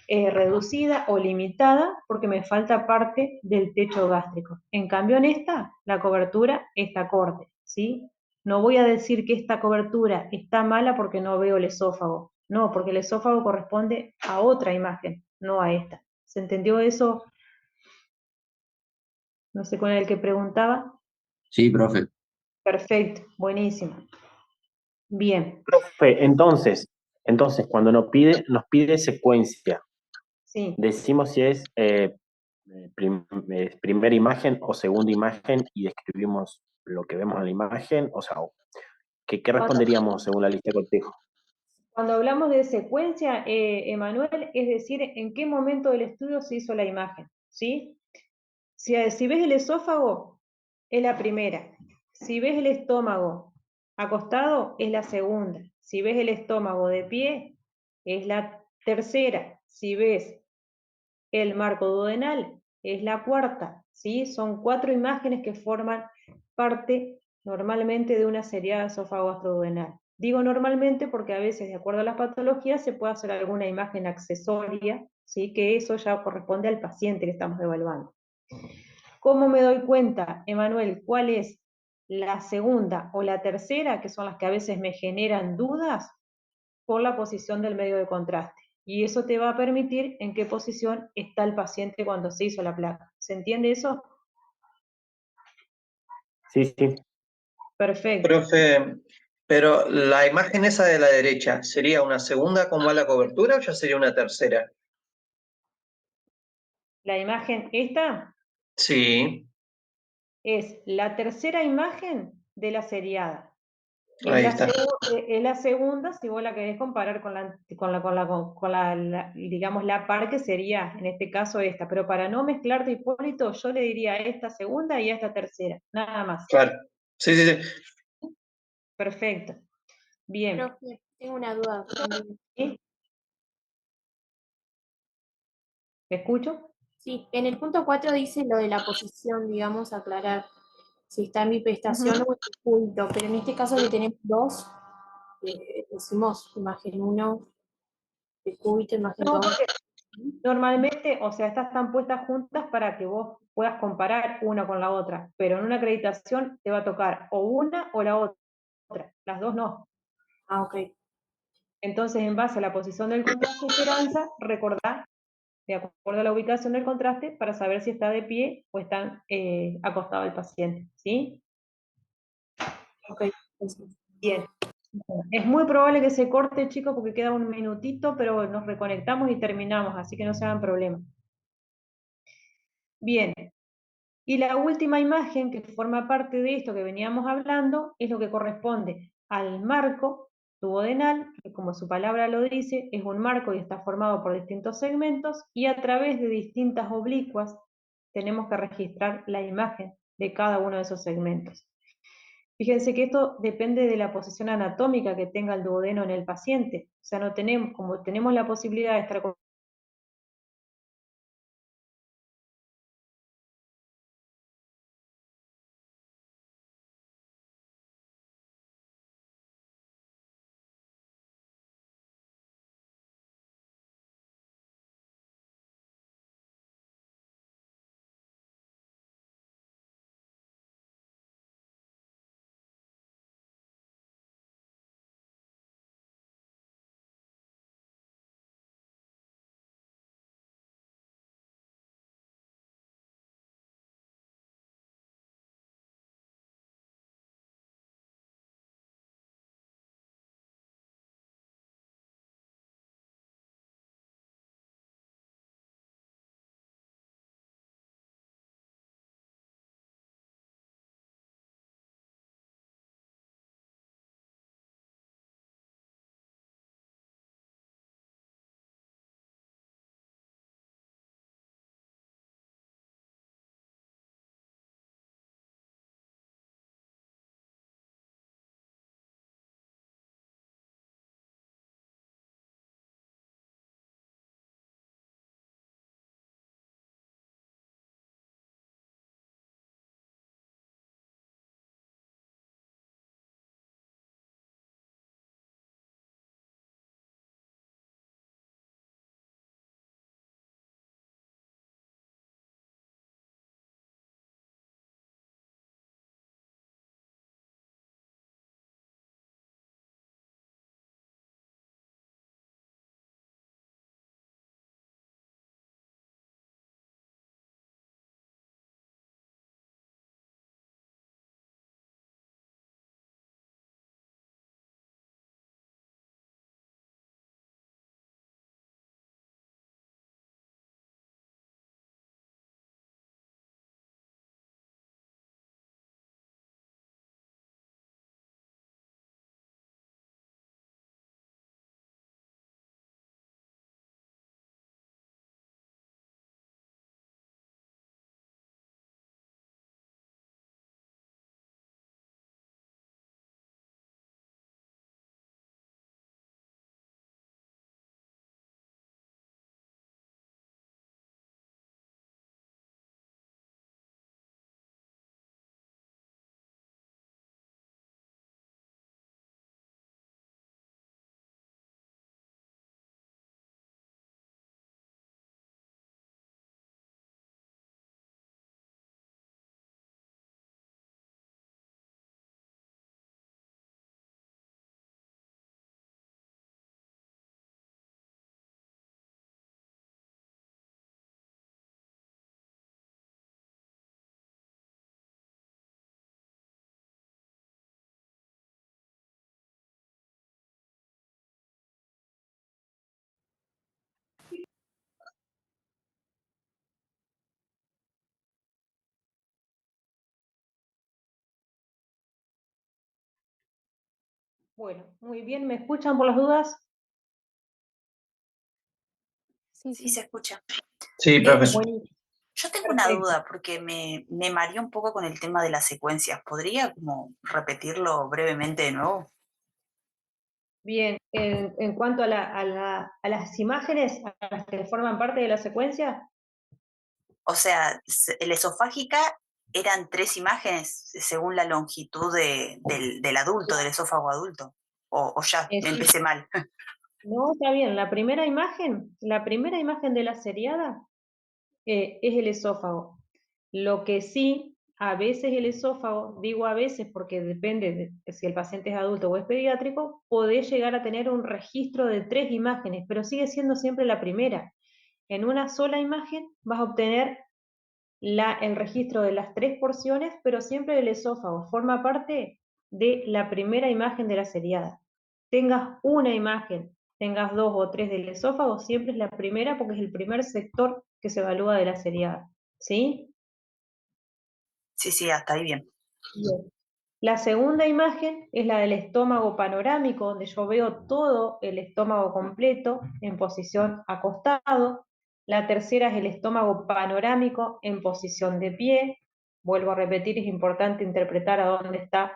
Speaker 1: reducida o limitada porque me falta parte del techo gástrico. En cambio, en esta, la cobertura está acorde, ¿sí? No voy a decir que esta cobertura está mala porque no veo el esófago. No, porque el esófago corresponde a otra imagen, no a esta. ¿Se entendió eso? No sé cuál era el que preguntaba.
Speaker 6: Sí, profe.
Speaker 1: Perfecto, buenísimo. Bien,
Speaker 4: Profe, entonces, cuando nos pide secuencia,
Speaker 1: sí.
Speaker 4: decimos si es primera imagen o segunda imagen y describimos lo que vemos en la imagen, o sea, ¿qué
Speaker 1: Cuando,
Speaker 4: responderíamos según la lista de cortejo?
Speaker 1: cuando hablamos de secuencia, Emanuel, es decir, en qué momento del estudio se hizo la imagen, ¿sí? Si ves el esófago, es la primera. Si ves el estómago acostado, es la segunda. Si ves el estómago de pie, es la tercera. Si ves el marco duodenal, es la cuarta. ¿Sí? Son 4 imágenes que forman parte normalmente de una seriada esófago-gastroduodenal. Digo normalmente porque a veces, de acuerdo a las patologías, se puede hacer alguna imagen accesoria, ¿sí? Que eso ya corresponde al paciente que estamos evaluando. ¿Cómo me doy cuenta, Emanuel, cuál es la segunda o la tercera, que son las que a veces me generan dudas? Por la posición del medio de contraste. Y eso te va a permitir en qué posición está el paciente cuando se hizo la placa. ¿Se entiende eso?
Speaker 4: Sí, sí.
Speaker 1: Perfecto.
Speaker 2: Profe, pero la imagen esa de la derecha, ¿sería una segunda con mala cobertura o ya sería una tercera?
Speaker 1: La imagen esta
Speaker 2: Sí,
Speaker 1: es la tercera imagen de la seriada.
Speaker 2: ahí está.
Speaker 1: Es la segunda si vos la querés comparar digamos, la par que sería, en este caso, esta. Pero para no mezclarte, Hipólito, yo le diría a esta segunda y a esta tercera, nada más.
Speaker 2: Claro. Sí, sí, sí.
Speaker 1: Perfecto. Bien.
Speaker 5: Profe, tengo una duda también.
Speaker 1: ¿Sí? ¿Me escucho?
Speaker 5: Sí, en el punto 4 dice lo de la posición, digamos, aclarar si está en bipestación
Speaker 1: Ujú.
Speaker 5: o en decúbito, pero en este caso que tenemos dos, decimos imagen uno decúbito, imagen
Speaker 1: No,
Speaker 5: 2.
Speaker 1: porque normalmente, o sea, estas están puestas juntas para que vos puedas comparar una con la otra, pero en una acreditación te va a tocar o una o la otra, las dos no.
Speaker 5: Ah, ok.
Speaker 1: Entonces, en base a la posición del contraste de esperanza, recordá, de acuerdo a la ubicación del contraste, para saber si está de pie o está acostado el paciente, ¿sí?
Speaker 5: Ok.
Speaker 1: Bien. Es muy probable que se corte, chicos, porque queda un minutito, pero nos reconectamos y terminamos, así que no se hagan problemas. Bien, y la última imagen que forma parte de esto que veníamos hablando es lo que corresponde al marco duodenal, que como su palabra lo dice, es un marco y está formado por distintos segmentos, y a través de distintas oblicuas tenemos que registrar la imagen de cada uno de esos segmentos. Fíjense que esto depende de la posición anatómica que tenga el duodeno en el paciente. O sea, no tenemos, como tenemos la posibilidad de estar Bueno, muy bien, ¿me escuchan por las dudas?
Speaker 5: Sí,
Speaker 7: Sí, se escucha.
Speaker 2: Sí, profe.
Speaker 1: Buenísimo,
Speaker 7: Yo tengo una
Speaker 1: perfecto.
Speaker 7: duda porque me mareé un poco con el tema de las secuencias. ¿Podría como repetirlo brevemente de nuevo?
Speaker 1: Bien, en cuanto a las imágenes, a las que forman parte de la secuencia,
Speaker 7: O sea, el esofágica eran 3 imágenes según la longitud del adulto, del esófago adulto. O ya, me
Speaker 1: sí,
Speaker 7: empecé mal.
Speaker 1: no, está bien, la primera imagen de la seriada es el esófago. Lo que sí, a veces el esófago, digo a veces porque depende de si el paciente es adulto o es pediátrico, podés llegar a tener un registro de 3 imágenes, pero sigue siendo siempre la primera. En una sola imagen vas a obtener el registro de las 3 porciones, pero siempre el esófago forma parte de la primera imagen de la seriada. Tengas una imagen, tengas 2 o 3 del esófago, siempre es la primera porque es el primer sector que se evalúa de la seriada. ¿Sí?
Speaker 7: Sí, hasta ahí bien.
Speaker 1: Bien. La segunda imagen es la del estómago panorámico, donde yo veo todo el estómago completo en posición acostado. La tercera es el estómago panorámico en posición de pie. Vuelvo a repetir, es importante interpretar a dónde está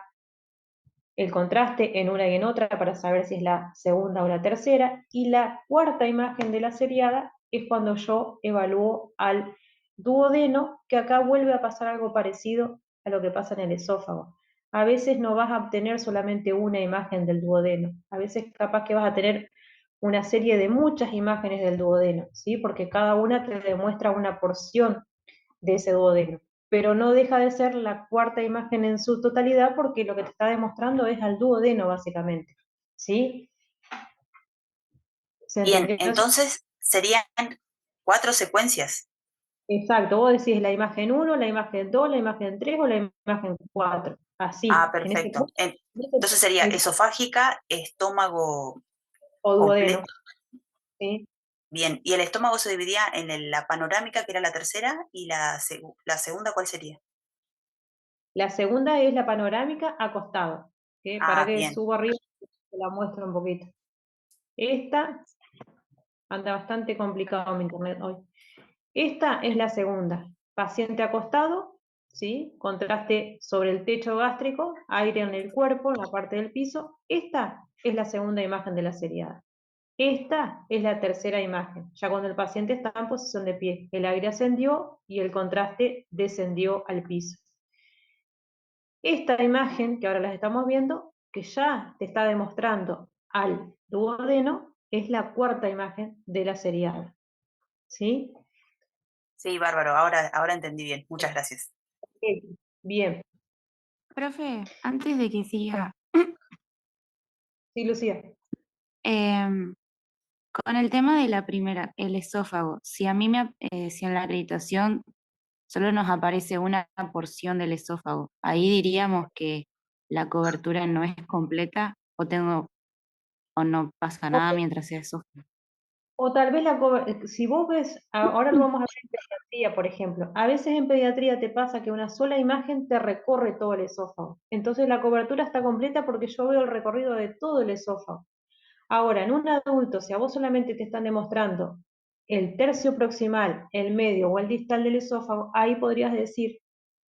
Speaker 1: el contraste en una y en otra para saber si es la segunda o la tercera. Y la cuarta imagen de la seriada es cuando yo evalúo al duodeno, que acá vuelve a pasar algo parecido a lo que pasa en el esófago. A veces no vas a obtener solamente una imagen del duodeno, a veces capaz que vas a tener una serie de muchas imágenes del duodeno, ¿sí? Porque cada una te demuestra una porción de ese duodeno, pero no deja de ser la cuarta imagen en su totalidad porque lo que te está demostrando es al duodeno básicamente, ¿sí? ¿Se
Speaker 7: Bien,
Speaker 1: entendió eso?
Speaker 7: entonces serían 4 secuencias.
Speaker 1: Exacto, vos decís la imagen 1, la imagen 2, la imagen 3 o la imagen 4,
Speaker 7: Ah,
Speaker 1: así, en ese caso,
Speaker 7: perfecto. Entonces sería esofágica, estómago
Speaker 1: o duodeno,
Speaker 7: completo.
Speaker 1: ¿sí?
Speaker 7: Bien, y el estómago se dividía en la panorámica, que era la tercera, y la segunda, ¿cuál sería?
Speaker 1: La segunda es la panorámica acostado, ¿sí? Para
Speaker 7: Ah,
Speaker 1: que
Speaker 7: bien.
Speaker 1: subo arriba, te la muestro un poquito. Esta anda bastante complicado mi internet hoy. Esta es la segunda. Paciente acostado, ¿sí? Contraste sobre el techo gástrico, aire en el cuerpo, en la parte del piso. Esta es la segunda imagen de la seriada. Esta es la tercera imagen, ya cuando el paciente está en posición de pie. El aire ascendió y el contraste descendió al piso. Esta imagen, que ahora las estamos viendo, que ya te está demostrando al duodeno, es la cuarta imagen de la seriada. ¿Sí?
Speaker 7: Sí, bárbaro, ahora entendí bien. Muchas gracias.
Speaker 1: Bien.
Speaker 8: Profe, antes de que siga,
Speaker 1: Sí, Lucía.
Speaker 8: em, con el tema de la primera, el esófago, si a mí si en la acreditación solo nos aparece una porción del esófago, ahí diríamos que la cobertura no es completa o no pasa nada mientras sea esófago.
Speaker 1: O tal vez si vos ves, ahora lo vamos a ver en pediatría, por ejemplo. A veces en pediatría te pasa que una sola imagen te recorre todo el esófago. Entonces la cobertura está completa porque yo veo el recorrido de todo el esófago. Ahora, en un adulto, si a vos solamente te están demostrando el tercio proximal, el medio o el distal del esófago, ahí podrías decir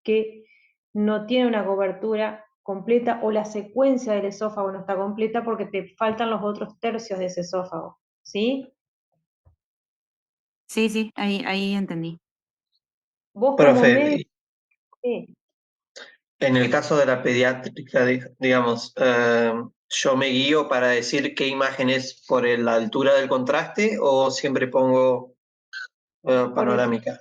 Speaker 1: que no tiene una cobertura completa o la secuencia del esófago no está completa porque te faltan los otros tercios de ese esófago, ¿sí?
Speaker 8: Sí, ahí entendí.
Speaker 1: Vos como
Speaker 2: Profe,
Speaker 1: médico, sí,
Speaker 2: en el caso de la pediátrica, digamos, ¿yo me guío para decir qué imagen es por la altura del contraste o siempre pongo
Speaker 1: por el
Speaker 2: panorámica?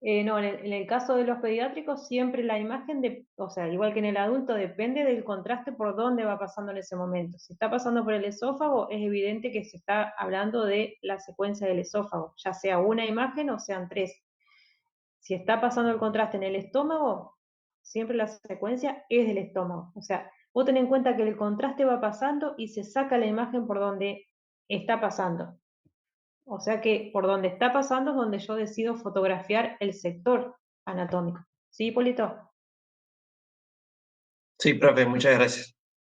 Speaker 1: no, en el caso de los pediátricos, siempre la imagen, o sea, igual que en el adulto, depende del contraste por dónde va pasando en ese momento. Si está pasando por el esófago, es evidente que se está hablando de la secuencia del esófago, ya sea una imagen o sean 3. Si está pasando el contraste en el estómago, siempre la secuencia es del estómago. O sea, vos ten en cuenta que el contraste va pasando y se saca la imagen por donde está pasando. O sea que por donde está pasando es donde yo decido fotografiar el sector anatómico. ¿Sí, Hipólito?
Speaker 2: Sí, profe, muchas gracias.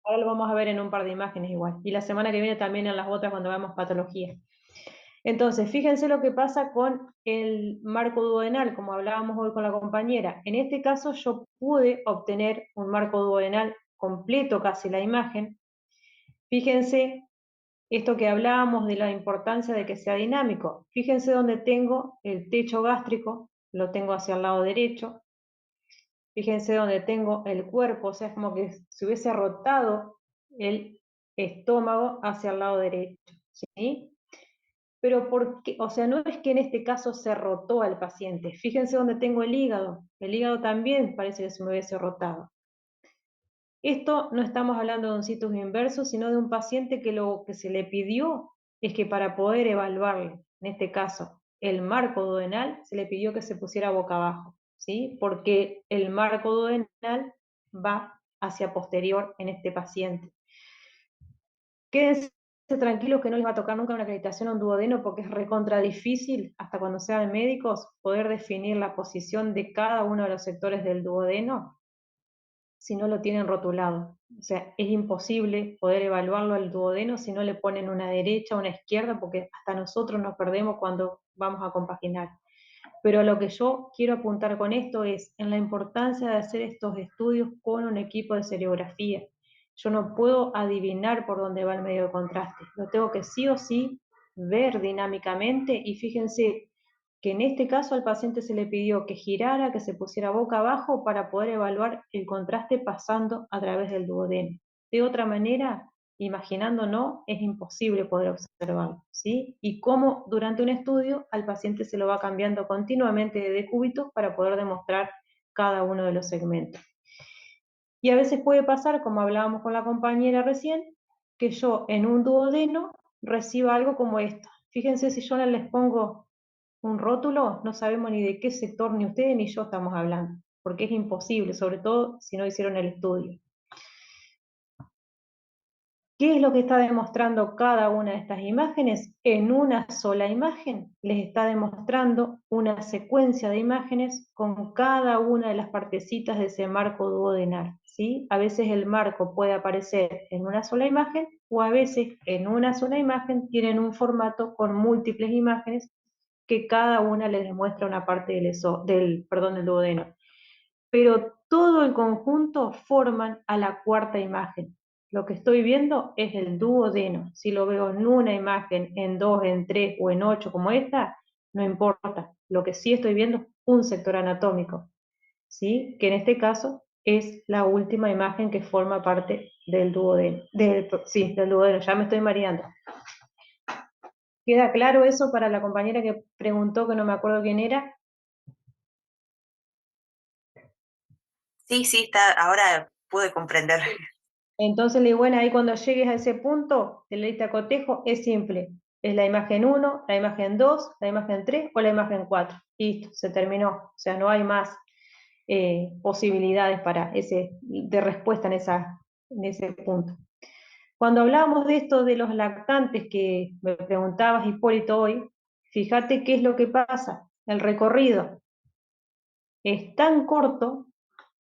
Speaker 1: ahora lo vamos a ver en un par de imágenes igual. Y la semana que viene también en las otras cuando veamos patología. Entonces, fíjense lo que pasa con el marco duodenal, como hablábamos hoy con la compañera. En este caso yo pude obtener un marco duodenal completo, casi la imagen. Fíjense esto que hablábamos de la importancia de que sea dinámico. Fíjense donde tengo el techo gástrico, lo tengo hacia el lado derecho. Fíjense donde tengo el cuerpo, o sea, es como que se hubiese rotado el estómago hacia el lado derecho, ¿sí? Pero ¿por qué? O sea, no es que en este caso se rotó al paciente. Fíjense donde tengo el hígado también parece que se me hubiese rotado. Esto no estamos hablando de un situs inverso, sino de un paciente que lo que se le pidió es que para poder evaluarle, en este caso, el marco duodenal, se le pidió que se pusiera boca abajo, ¿sí? Porque el marco duodenal va hacia posterior en este paciente. Quédense tranquilos que no les va a tocar nunca una acreditación a un duodeno porque es recontra difícil, hasta cuando sean médicos, poder definir la posición de cada uno de los sectores del duodeno si no lo tienen rotulado. O sea, es imposible poder evaluarlo al duodeno si no le ponen una derecha o una izquierda, porque hasta nosotros nos perdemos cuando vamos a compaginar. Pero lo que yo quiero apuntar con esto es en la importancia de hacer estos estudios con un equipo de serigrafía. Yo no puedo adivinar por dónde va el medio de contraste, lo tengo que sí o sí ver dinámicamente y fíjense que en este caso al paciente se le pidió que girara, que se pusiera boca abajo para poder evaluar el contraste pasando a través del duodeno. De otra manera, imaginándonos, es imposible poder observarlo, ¿sí? Y cómo durante un estudio al paciente se lo va cambiando continuamente de decúbitos para poder demostrar cada uno de los segmentos. Y a veces puede pasar, como hablábamos con la compañera recién, que yo en un duodeno reciba algo como esto. Fíjense si yo no les pongo un rótulo, no sabemos ni de qué sector ni ustedes ni yo estamos hablando, porque es imposible, sobre todo si no hicieron el estudio. ¿Qué es lo que está demostrando cada una de estas imágenes? En una sola imagen les está demostrando una secuencia de imágenes con cada una de las partecitas de ese marco duodenal, ¿sí? A veces el marco puede aparecer en una sola imagen o a veces en una sola imagen tienen un formato con múltiples imágenes que cada una les demuestra una parte del duodeno. Pero todo el conjunto forman a la cuarta imagen. Lo que estoy viendo es el duodeno. Si lo veo en una imagen, en dos, en tres o en ocho como esta, no importa. Lo que sí estoy viendo es un sector anatómico, ¿sí? Que en este caso es la última imagen que forma parte del duodeno. Del duodeno, ya me estoy mareando. ¿Queda claro eso para la compañera que preguntó, que no me acuerdo quién era?
Speaker 7: Sí, sí, está, ahora pude comprender.
Speaker 1: Entonces, bueno, ahí cuando llegues a ese punto de la lista de cotejo, es simple. Es la imagen 1, la imagen 2, la imagen 3 o la imagen 4. Listo, se terminó. O sea, no hay más posibilidades de respuesta en ese punto. Cuando hablábamos de esto de los lactantes que me preguntabas, Hipólito, hoy, fíjate qué es lo que pasa. El recorrido es tan corto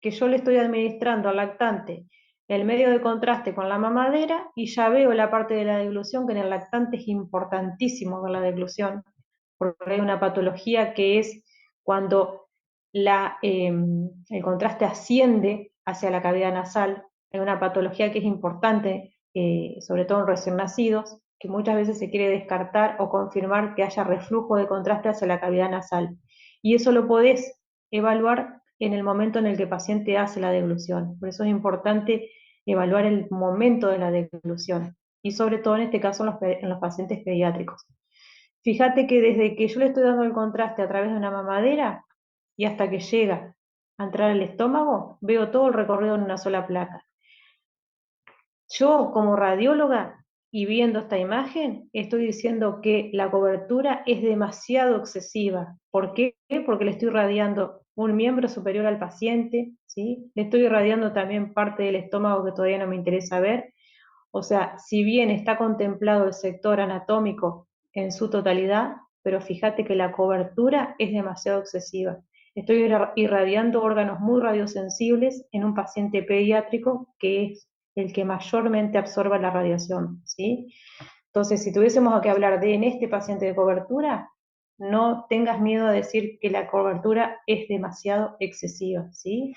Speaker 1: que yo le estoy administrando al lactante el medio de contraste con la mamadera y ya veo la parte de la deglución, que en el lactante es importantísimo ver la deglución, porque hay una patología que es cuando el contraste asciende hacia la cavidad nasal. Hay una patología que es importante, sobre todo en recién nacidos, que muchas veces se quiere descartar o confirmar que haya reflujo de contraste hacia la cavidad nasal. Y eso lo podés evaluar en el momento en el que el paciente hace la deglución. Por eso es importante evaluar el momento de la deglución, y sobre todo en este caso en los pacientes pediátricos. Fíjate que desde que yo le estoy dando el contraste a través de una mamadera y hasta que llega a entrar al estómago, veo todo el recorrido en una sola placa. Yo, como radióloga, y viendo esta imagen, estoy diciendo que la cobertura es demasiado excesiva. ¿Por qué? Porque le estoy irradiando un miembro superior al paciente, ¿sí? Le estoy irradiando también parte del estómago que todavía no me interesa ver. O sea, si bien está contemplado el sector anatómico en su totalidad, pero fíjate que la cobertura es demasiado excesiva. Estoy irradiando órganos muy radiosensibles en un paciente pediátrico que es el que mayormente absorba la radiación, ¿sí? Entonces, si tuviésemos que hablar de en este paciente de cobertura, no tengas miedo a decir que la cobertura es demasiado excesiva, ¿sí?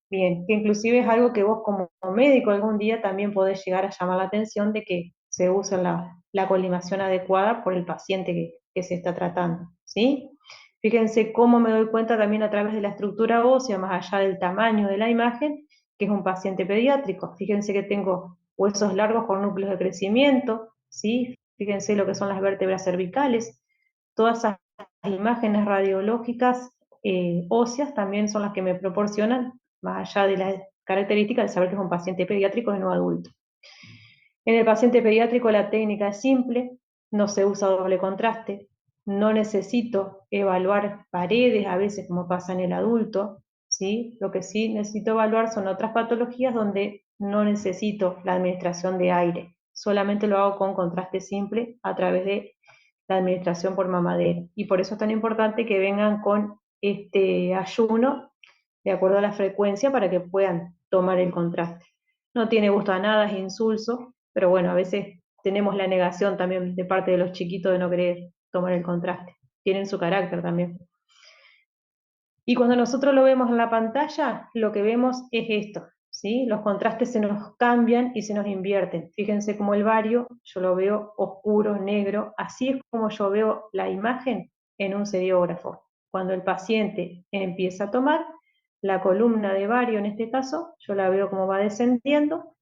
Speaker 1: Bien, que inclusive es algo que vos como médico algún día también podés llegar a llamar la atención de que se use la colimación adecuada por el paciente que se está tratando, ¿sí? Fíjense cómo me doy cuenta también a través de la estructura ósea, más allá del tamaño de la imagen, que es un paciente pediátrico. Fíjense que tengo huesos largos con núcleos de crecimiento, ¿sí? Fíjense lo que son las vértebras cervicales. Todas esas imágenes radiológicas óseas también son las que me proporcionan, más allá de la característica de saber que es un paciente pediátrico y no adulto. En el paciente pediátrico la técnica es simple, no se usa doble contraste, no necesito evaluar paredes a veces como pasa en el adulto, ¿sí? Lo que sí necesito evaluar son otras patologías donde no necesito la administración de aire, solamente lo hago con contraste simple a través de la administración por mamadera. Y por eso es tan importante que vengan con este ayuno de acuerdo a la frecuencia para que puedan tomar el contraste. No tiene gusto a nada, es insulso, pero bueno, a veces tenemos la negación también de parte de los chiquitos de no querer tomar el contraste. Tienen su carácter también. Y cuando nosotros lo vemos en la pantalla, lo que vemos es esto, ¿sí? Los contrastes se nos cambian y se nos invierten. Fíjense cómo el bario, yo lo veo oscuro, negro, así es como yo veo la imagen en un seriógrafo. Cuando el paciente empieza a tomar, la columna de bario en este caso, yo la veo como va descendiendo,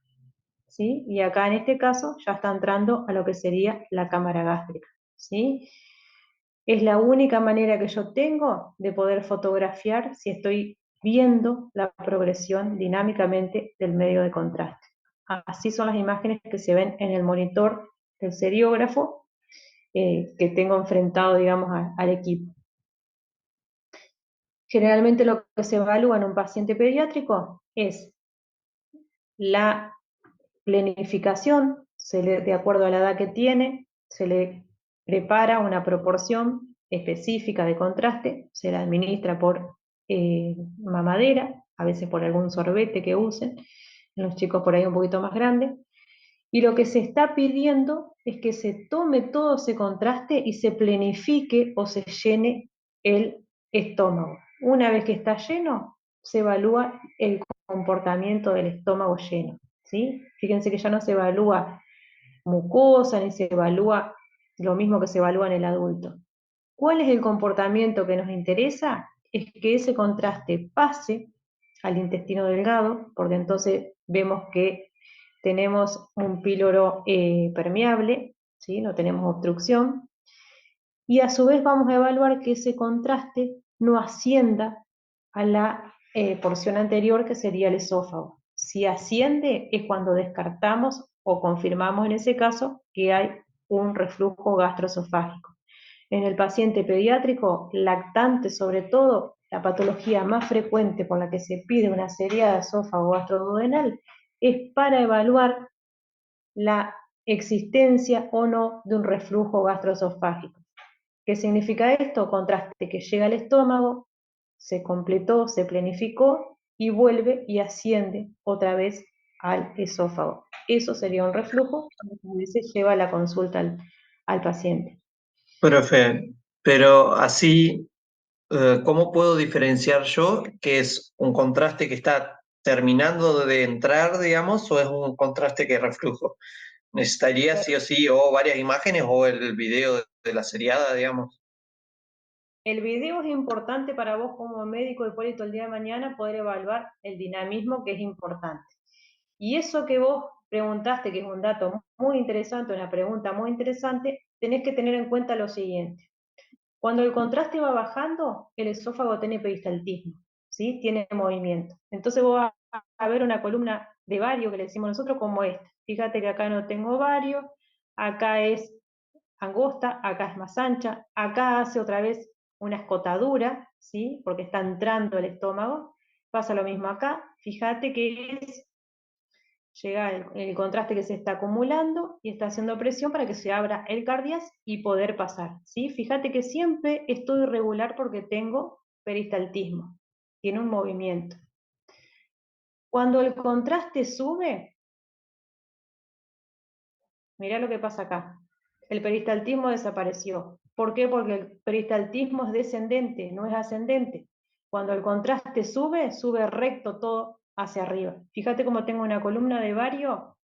Speaker 1: ¿sí? Y acá en este caso ya está entrando a lo que sería la cámara gástrica, ¿sí? Es la única manera que yo tengo de poder fotografiar si estoy viendo la progresión dinámicamente del medio de contraste. Así son las imágenes que se ven en el monitor del seriógrafo que tengo enfrentado, digamos, al equipo. Generalmente lo que se evalúa en un paciente pediátrico es la planificación, de acuerdo a la edad que tiene, se le prepara una proporción específica de contraste, se la administra por mamadera, a veces por algún sorbete que usen, en los chicos por ahí un poquito más grandes, y lo que se está pidiendo es que se tome todo ese contraste y se planifique o se llene el estómago. Una vez que está lleno, se evalúa el comportamiento del estómago lleno, ¿sí? Fíjense que ya no se evalúa mucosa ni se evalúa lo mismo que se evalúa en el adulto. ¿Cuál es el comportamiento que nos interesa? Es que ese contraste pase al intestino delgado, porque entonces vemos que tenemos un píloro permeable, ¿sí? No tenemos obstrucción, y a su vez vamos a evaluar que ese contraste no ascienda a la porción anterior que sería el esófago. Si asciende es cuando descartamos o confirmamos en ese caso que hay un reflujo gastroesofágico. En el paciente pediátrico, lactante sobre todo, la patología más frecuente por la que se pide una seriada de esófago gastroduodenal es para evaluar la existencia o no de un reflujo gastroesofágico. ¿Qué significa esto? Contraste que llega al estómago, se completó, se planificó y vuelve y asciende otra vez al esófago. Eso sería un reflujo cuando se lleva la consulta al paciente.
Speaker 2: Profe, pero así, ¿cómo puedo diferenciar yo que es un contraste que está terminando de entrar, digamos, o es un contraste que reflujo? ¿Necesitaría sí o sí o varias imágenes o el video de la seriada, digamos?
Speaker 1: El video es importante para vos como médico, Hipólito, el día de mañana poder evaluar el dinamismo, que es importante. Y eso que vos preguntaste, que es un dato muy interesante, una pregunta muy interesante, tenés que tener en cuenta lo siguiente. Cuando el contraste va bajando, el esófago tiene peristaltismo, ¿sí? Tiene movimiento. Entonces vos vas a ver una columna de bario que le decimos nosotros como esta. Fíjate que acá no tengo bario, acá es angosta, acá es más ancha, acá hace otra vez una escotadura, ¿sí? Porque está entrando el estómago. Pasa lo mismo acá, fíjate que llega el contraste que se está acumulando y está haciendo presión para que se abra el cardias y poder pasar, ¿sí? Fíjate que siempre estoy irregular porque tengo peristaltismo, tiene un movimiento. Cuando el contraste sube, mirá lo que pasa acá. El peristaltismo desapareció. ¿Por qué? Porque el peristaltismo es descendente, no es ascendente. Cuando el contraste sube, sube recto todo hacia arriba. Fíjate cómo tengo una columna de vario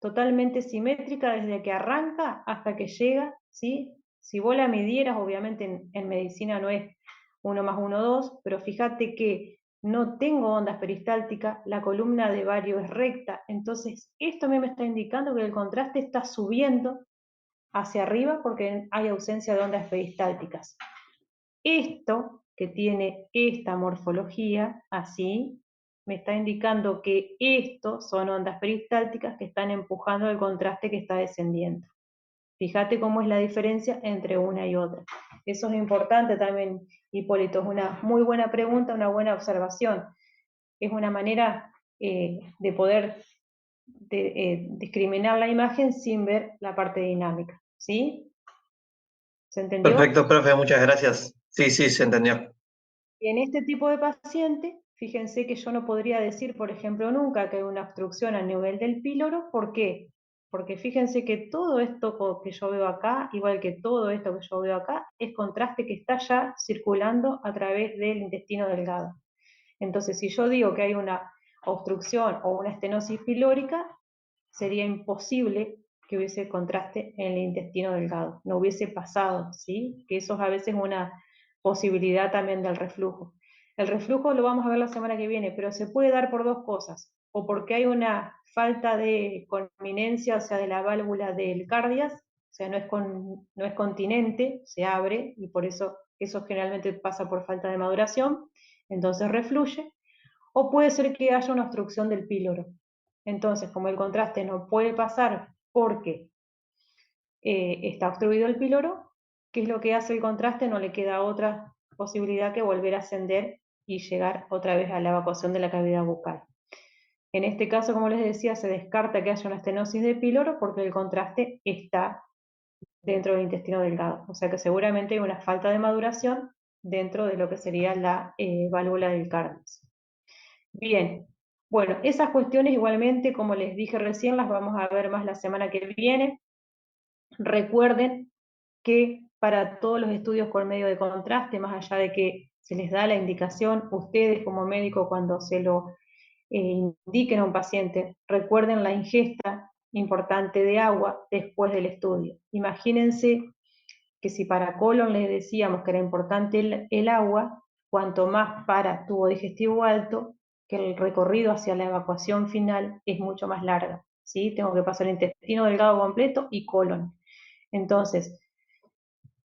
Speaker 1: totalmente simétrica desde que arranca hasta que llega, ¿sí? Si vos la midieras, obviamente en medicina no es 1 más 1, 2, pero fíjate que no tengo ondas peristálticas, la columna de vario es recta, entonces esto a mí me está indicando que el contraste está subiendo hacia arriba porque hay ausencia de ondas peristálticas. Esto que tiene esta morfología, así, me está indicando que estos son ondas peristálticas que están empujando el contraste que está descendiendo. Fíjate cómo es la diferencia entre una y otra. Eso es importante también, Hipólito, es una muy buena pregunta, una buena observación. Es una manera de poder discriminar la imagen sin ver la parte dinámica. ¿Sí? ¿Se entendió?
Speaker 2: Perfecto, profe, muchas gracias. Sí, sí, se entendió.
Speaker 1: En este tipo de paciente, fíjense que yo no podría decir, por ejemplo, nunca que hay una obstrucción a nivel del píloro. ¿Por qué? Porque fíjense que todo esto que yo veo acá, igual que todo esto que yo veo acá, es contraste que está ya circulando a través del intestino delgado. Entonces, si yo digo que hay una obstrucción o una estenosis pilórica, sería imposible que hubiese contraste en el intestino delgado, no hubiese pasado, ¿sí? Que eso es a veces una posibilidad también del reflujo. El reflujo lo vamos a ver la semana que viene, pero se puede dar por dos cosas, o porque hay una falta de conminencia, o sea, de la válvula del cardias, o sea, no es continente, se abre, y por eso generalmente pasa por falta de maduración, entonces refluye, o puede ser que haya una obstrucción del píloro. Entonces, como el contraste no puede pasar porque está obstruido el píloro, ¿qué es lo que hace el contraste? No le queda otra posibilidad que volver a ascender y llegar otra vez a la evacuación de la cavidad bucal. En este caso, como les decía, se descarta que haya una estenosis de píloro porque el contraste está dentro del intestino delgado. O sea que seguramente hay una falta de maduración dentro de lo que sería la válvula del cardias. Bien, bueno, esas cuestiones igualmente, como les dije recién, las vamos a ver más la semana que viene. Recuerden que para todos los estudios con medio de contraste, más allá de que se les da la indicación, ustedes como médico cuando se lo indiquen a un paciente, recuerden la ingesta importante de agua después del estudio. Imagínense que si para colon les decíamos que era importante el agua, cuanto más para tubo digestivo alto, que el recorrido hacia la evacuación final es mucho más larga, ¿sí? Tengo que pasar el intestino delgado completo y colon. Entonces,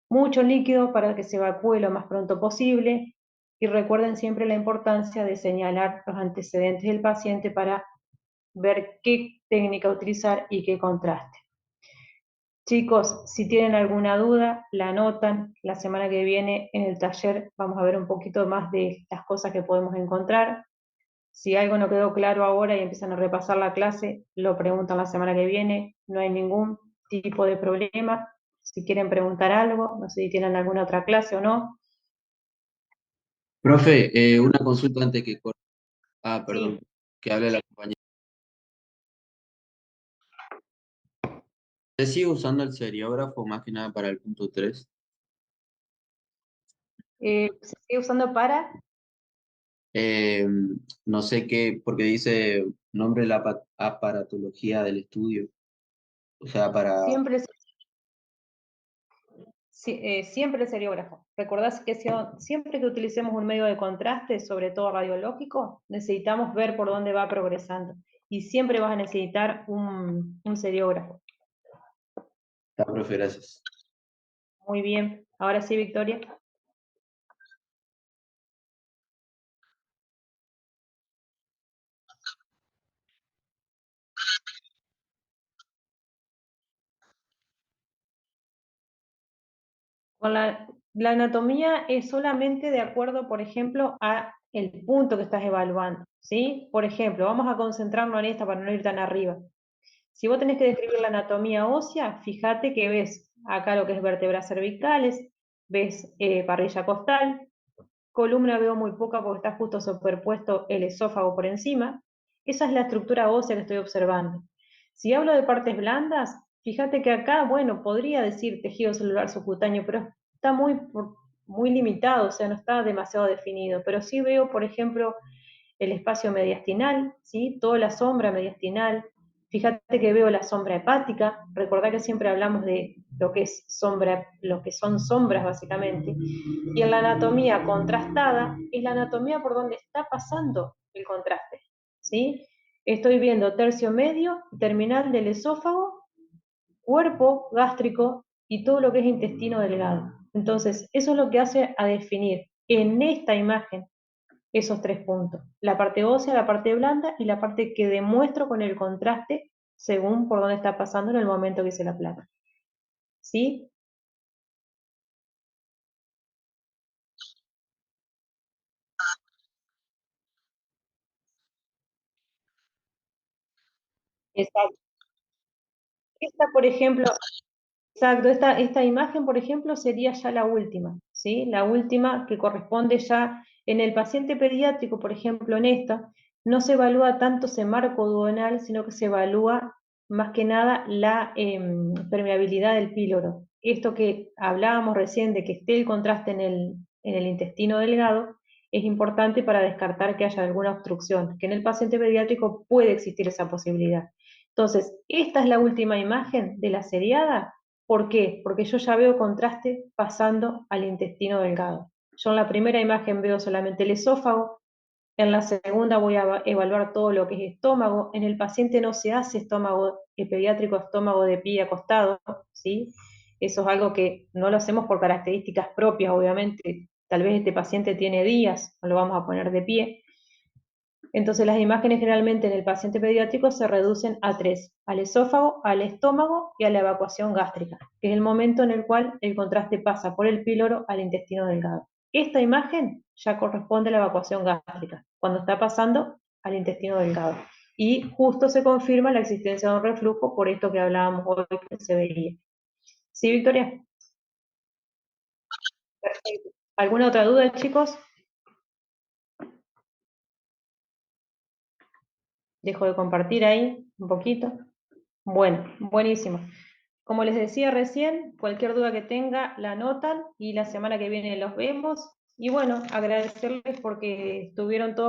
Speaker 1: mucho líquido para que se evacúe lo más pronto posible, y recuerden siempre la importancia de señalar los antecedentes del paciente para ver qué técnica utilizar y qué contraste. Chicos, si tienen alguna duda, la anotan. La semana que viene en el taller vamos a ver un poquito más de las cosas que podemos encontrar. Si algo no quedó claro ahora y empiezan a repasar la clase, lo preguntan la semana que viene. No hay ningún tipo de problema. Si quieren preguntar algo, no sé si tienen alguna otra clase o no.
Speaker 6: Profe, una consulta antes que corte. Ah, perdón,
Speaker 1: Sí.
Speaker 6: que hable la compañera. ¿Se sigue usando el seriógrafo más que nada para el punto 3?
Speaker 1: Se sigue usando para...
Speaker 6: No sé qué, porque dice nombre de la aparatología del estudio. O sea, para...
Speaker 1: Siempre siempre el seriógrafo. Recordás que siempre que utilicemos un medio de contraste, sobre todo radiológico, necesitamos ver por dónde va progresando. Y siempre vas a necesitar un seriógrafo.
Speaker 6: Está, profe, gracias.
Speaker 1: Muy bien. Ahora sí, Victoria. Con la anatomía es solamente de acuerdo, por ejemplo, a el punto que estás evaluando, ¿sí? Por ejemplo, vamos a concentrarnos en esta para no ir tan arriba. Si vos tenés que describir la anatomía ósea, fíjate que ves acá lo que es vértebras cervicales, ves parrilla costal, columna veo muy poca porque está justo superpuesto el esófago por encima. Esa es la estructura ósea que estoy observando. Si hablo de partes blandas, fíjate que acá, bueno, podría decir tejido celular subcutáneo, pero está muy limitado, o sea, no está demasiado definido. Pero sí veo, por ejemplo, el espacio mediastinal, ¿sí? Toda la sombra mediastinal. Fíjate que veo la sombra hepática. Recordá que siempre hablamos de lo que es sombra, lo que son sombras básicamente. Y en la anatomía contrastada es la anatomía por donde está pasando el contraste, ¿sí? Estoy viendo tercio medio, terminal del esófago, cuerpo gástrico y todo lo que es intestino delgado. Entonces, eso es lo que hace a definir en esta imagen esos 3 puntos. La parte ósea, la parte blanda y la parte que demuestro con el contraste según por dónde está pasando en el momento que hice la placa. ¿Sí? Exacto. Esta, por ejemplo, exacto, esta imagen, por ejemplo, sería ya la última, ¿sí? La última que corresponde ya en el paciente pediátrico, por ejemplo, en esta, no se evalúa tanto ese marco duodenal, sino que se evalúa más que nada la permeabilidad del píloro. Esto que hablábamos recién de que esté el contraste en el intestino delgado, es importante para descartar que haya alguna obstrucción, que en el paciente pediátrico puede existir esa posibilidad. Entonces, esta es la última imagen de la seriada. ¿Por qué? Porque yo ya veo contraste pasando al intestino delgado. Yo en la primera imagen veo solamente el esófago, en la segunda voy a evaluar todo lo que es estómago. En el paciente no se hace estómago pediátrico, estómago de pie acostado, ¿sí? Eso es algo que no lo hacemos por características propias, obviamente. Tal vez este paciente tiene días, no lo vamos a poner de pie. Entonces las imágenes generalmente en el paciente pediátrico se reducen a 3, al esófago, al estómago y a la evacuación gástrica, que es el momento en el cual el contraste pasa por el píloro al intestino delgado. Esta imagen ya corresponde a la evacuación gástrica, cuando está pasando al intestino delgado. Y justo se confirma la existencia de un reflujo por esto que hablábamos hoy que se veía. ¿Sí, Victoria? Perfecto. ¿Alguna otra duda, chicos? Dejo de compartir ahí un poquito. Bueno, buenísimo. Como les decía recién, cualquier duda que tenga la anotan y la semana que viene los vemos. Y bueno, agradecerles porque estuvieron todos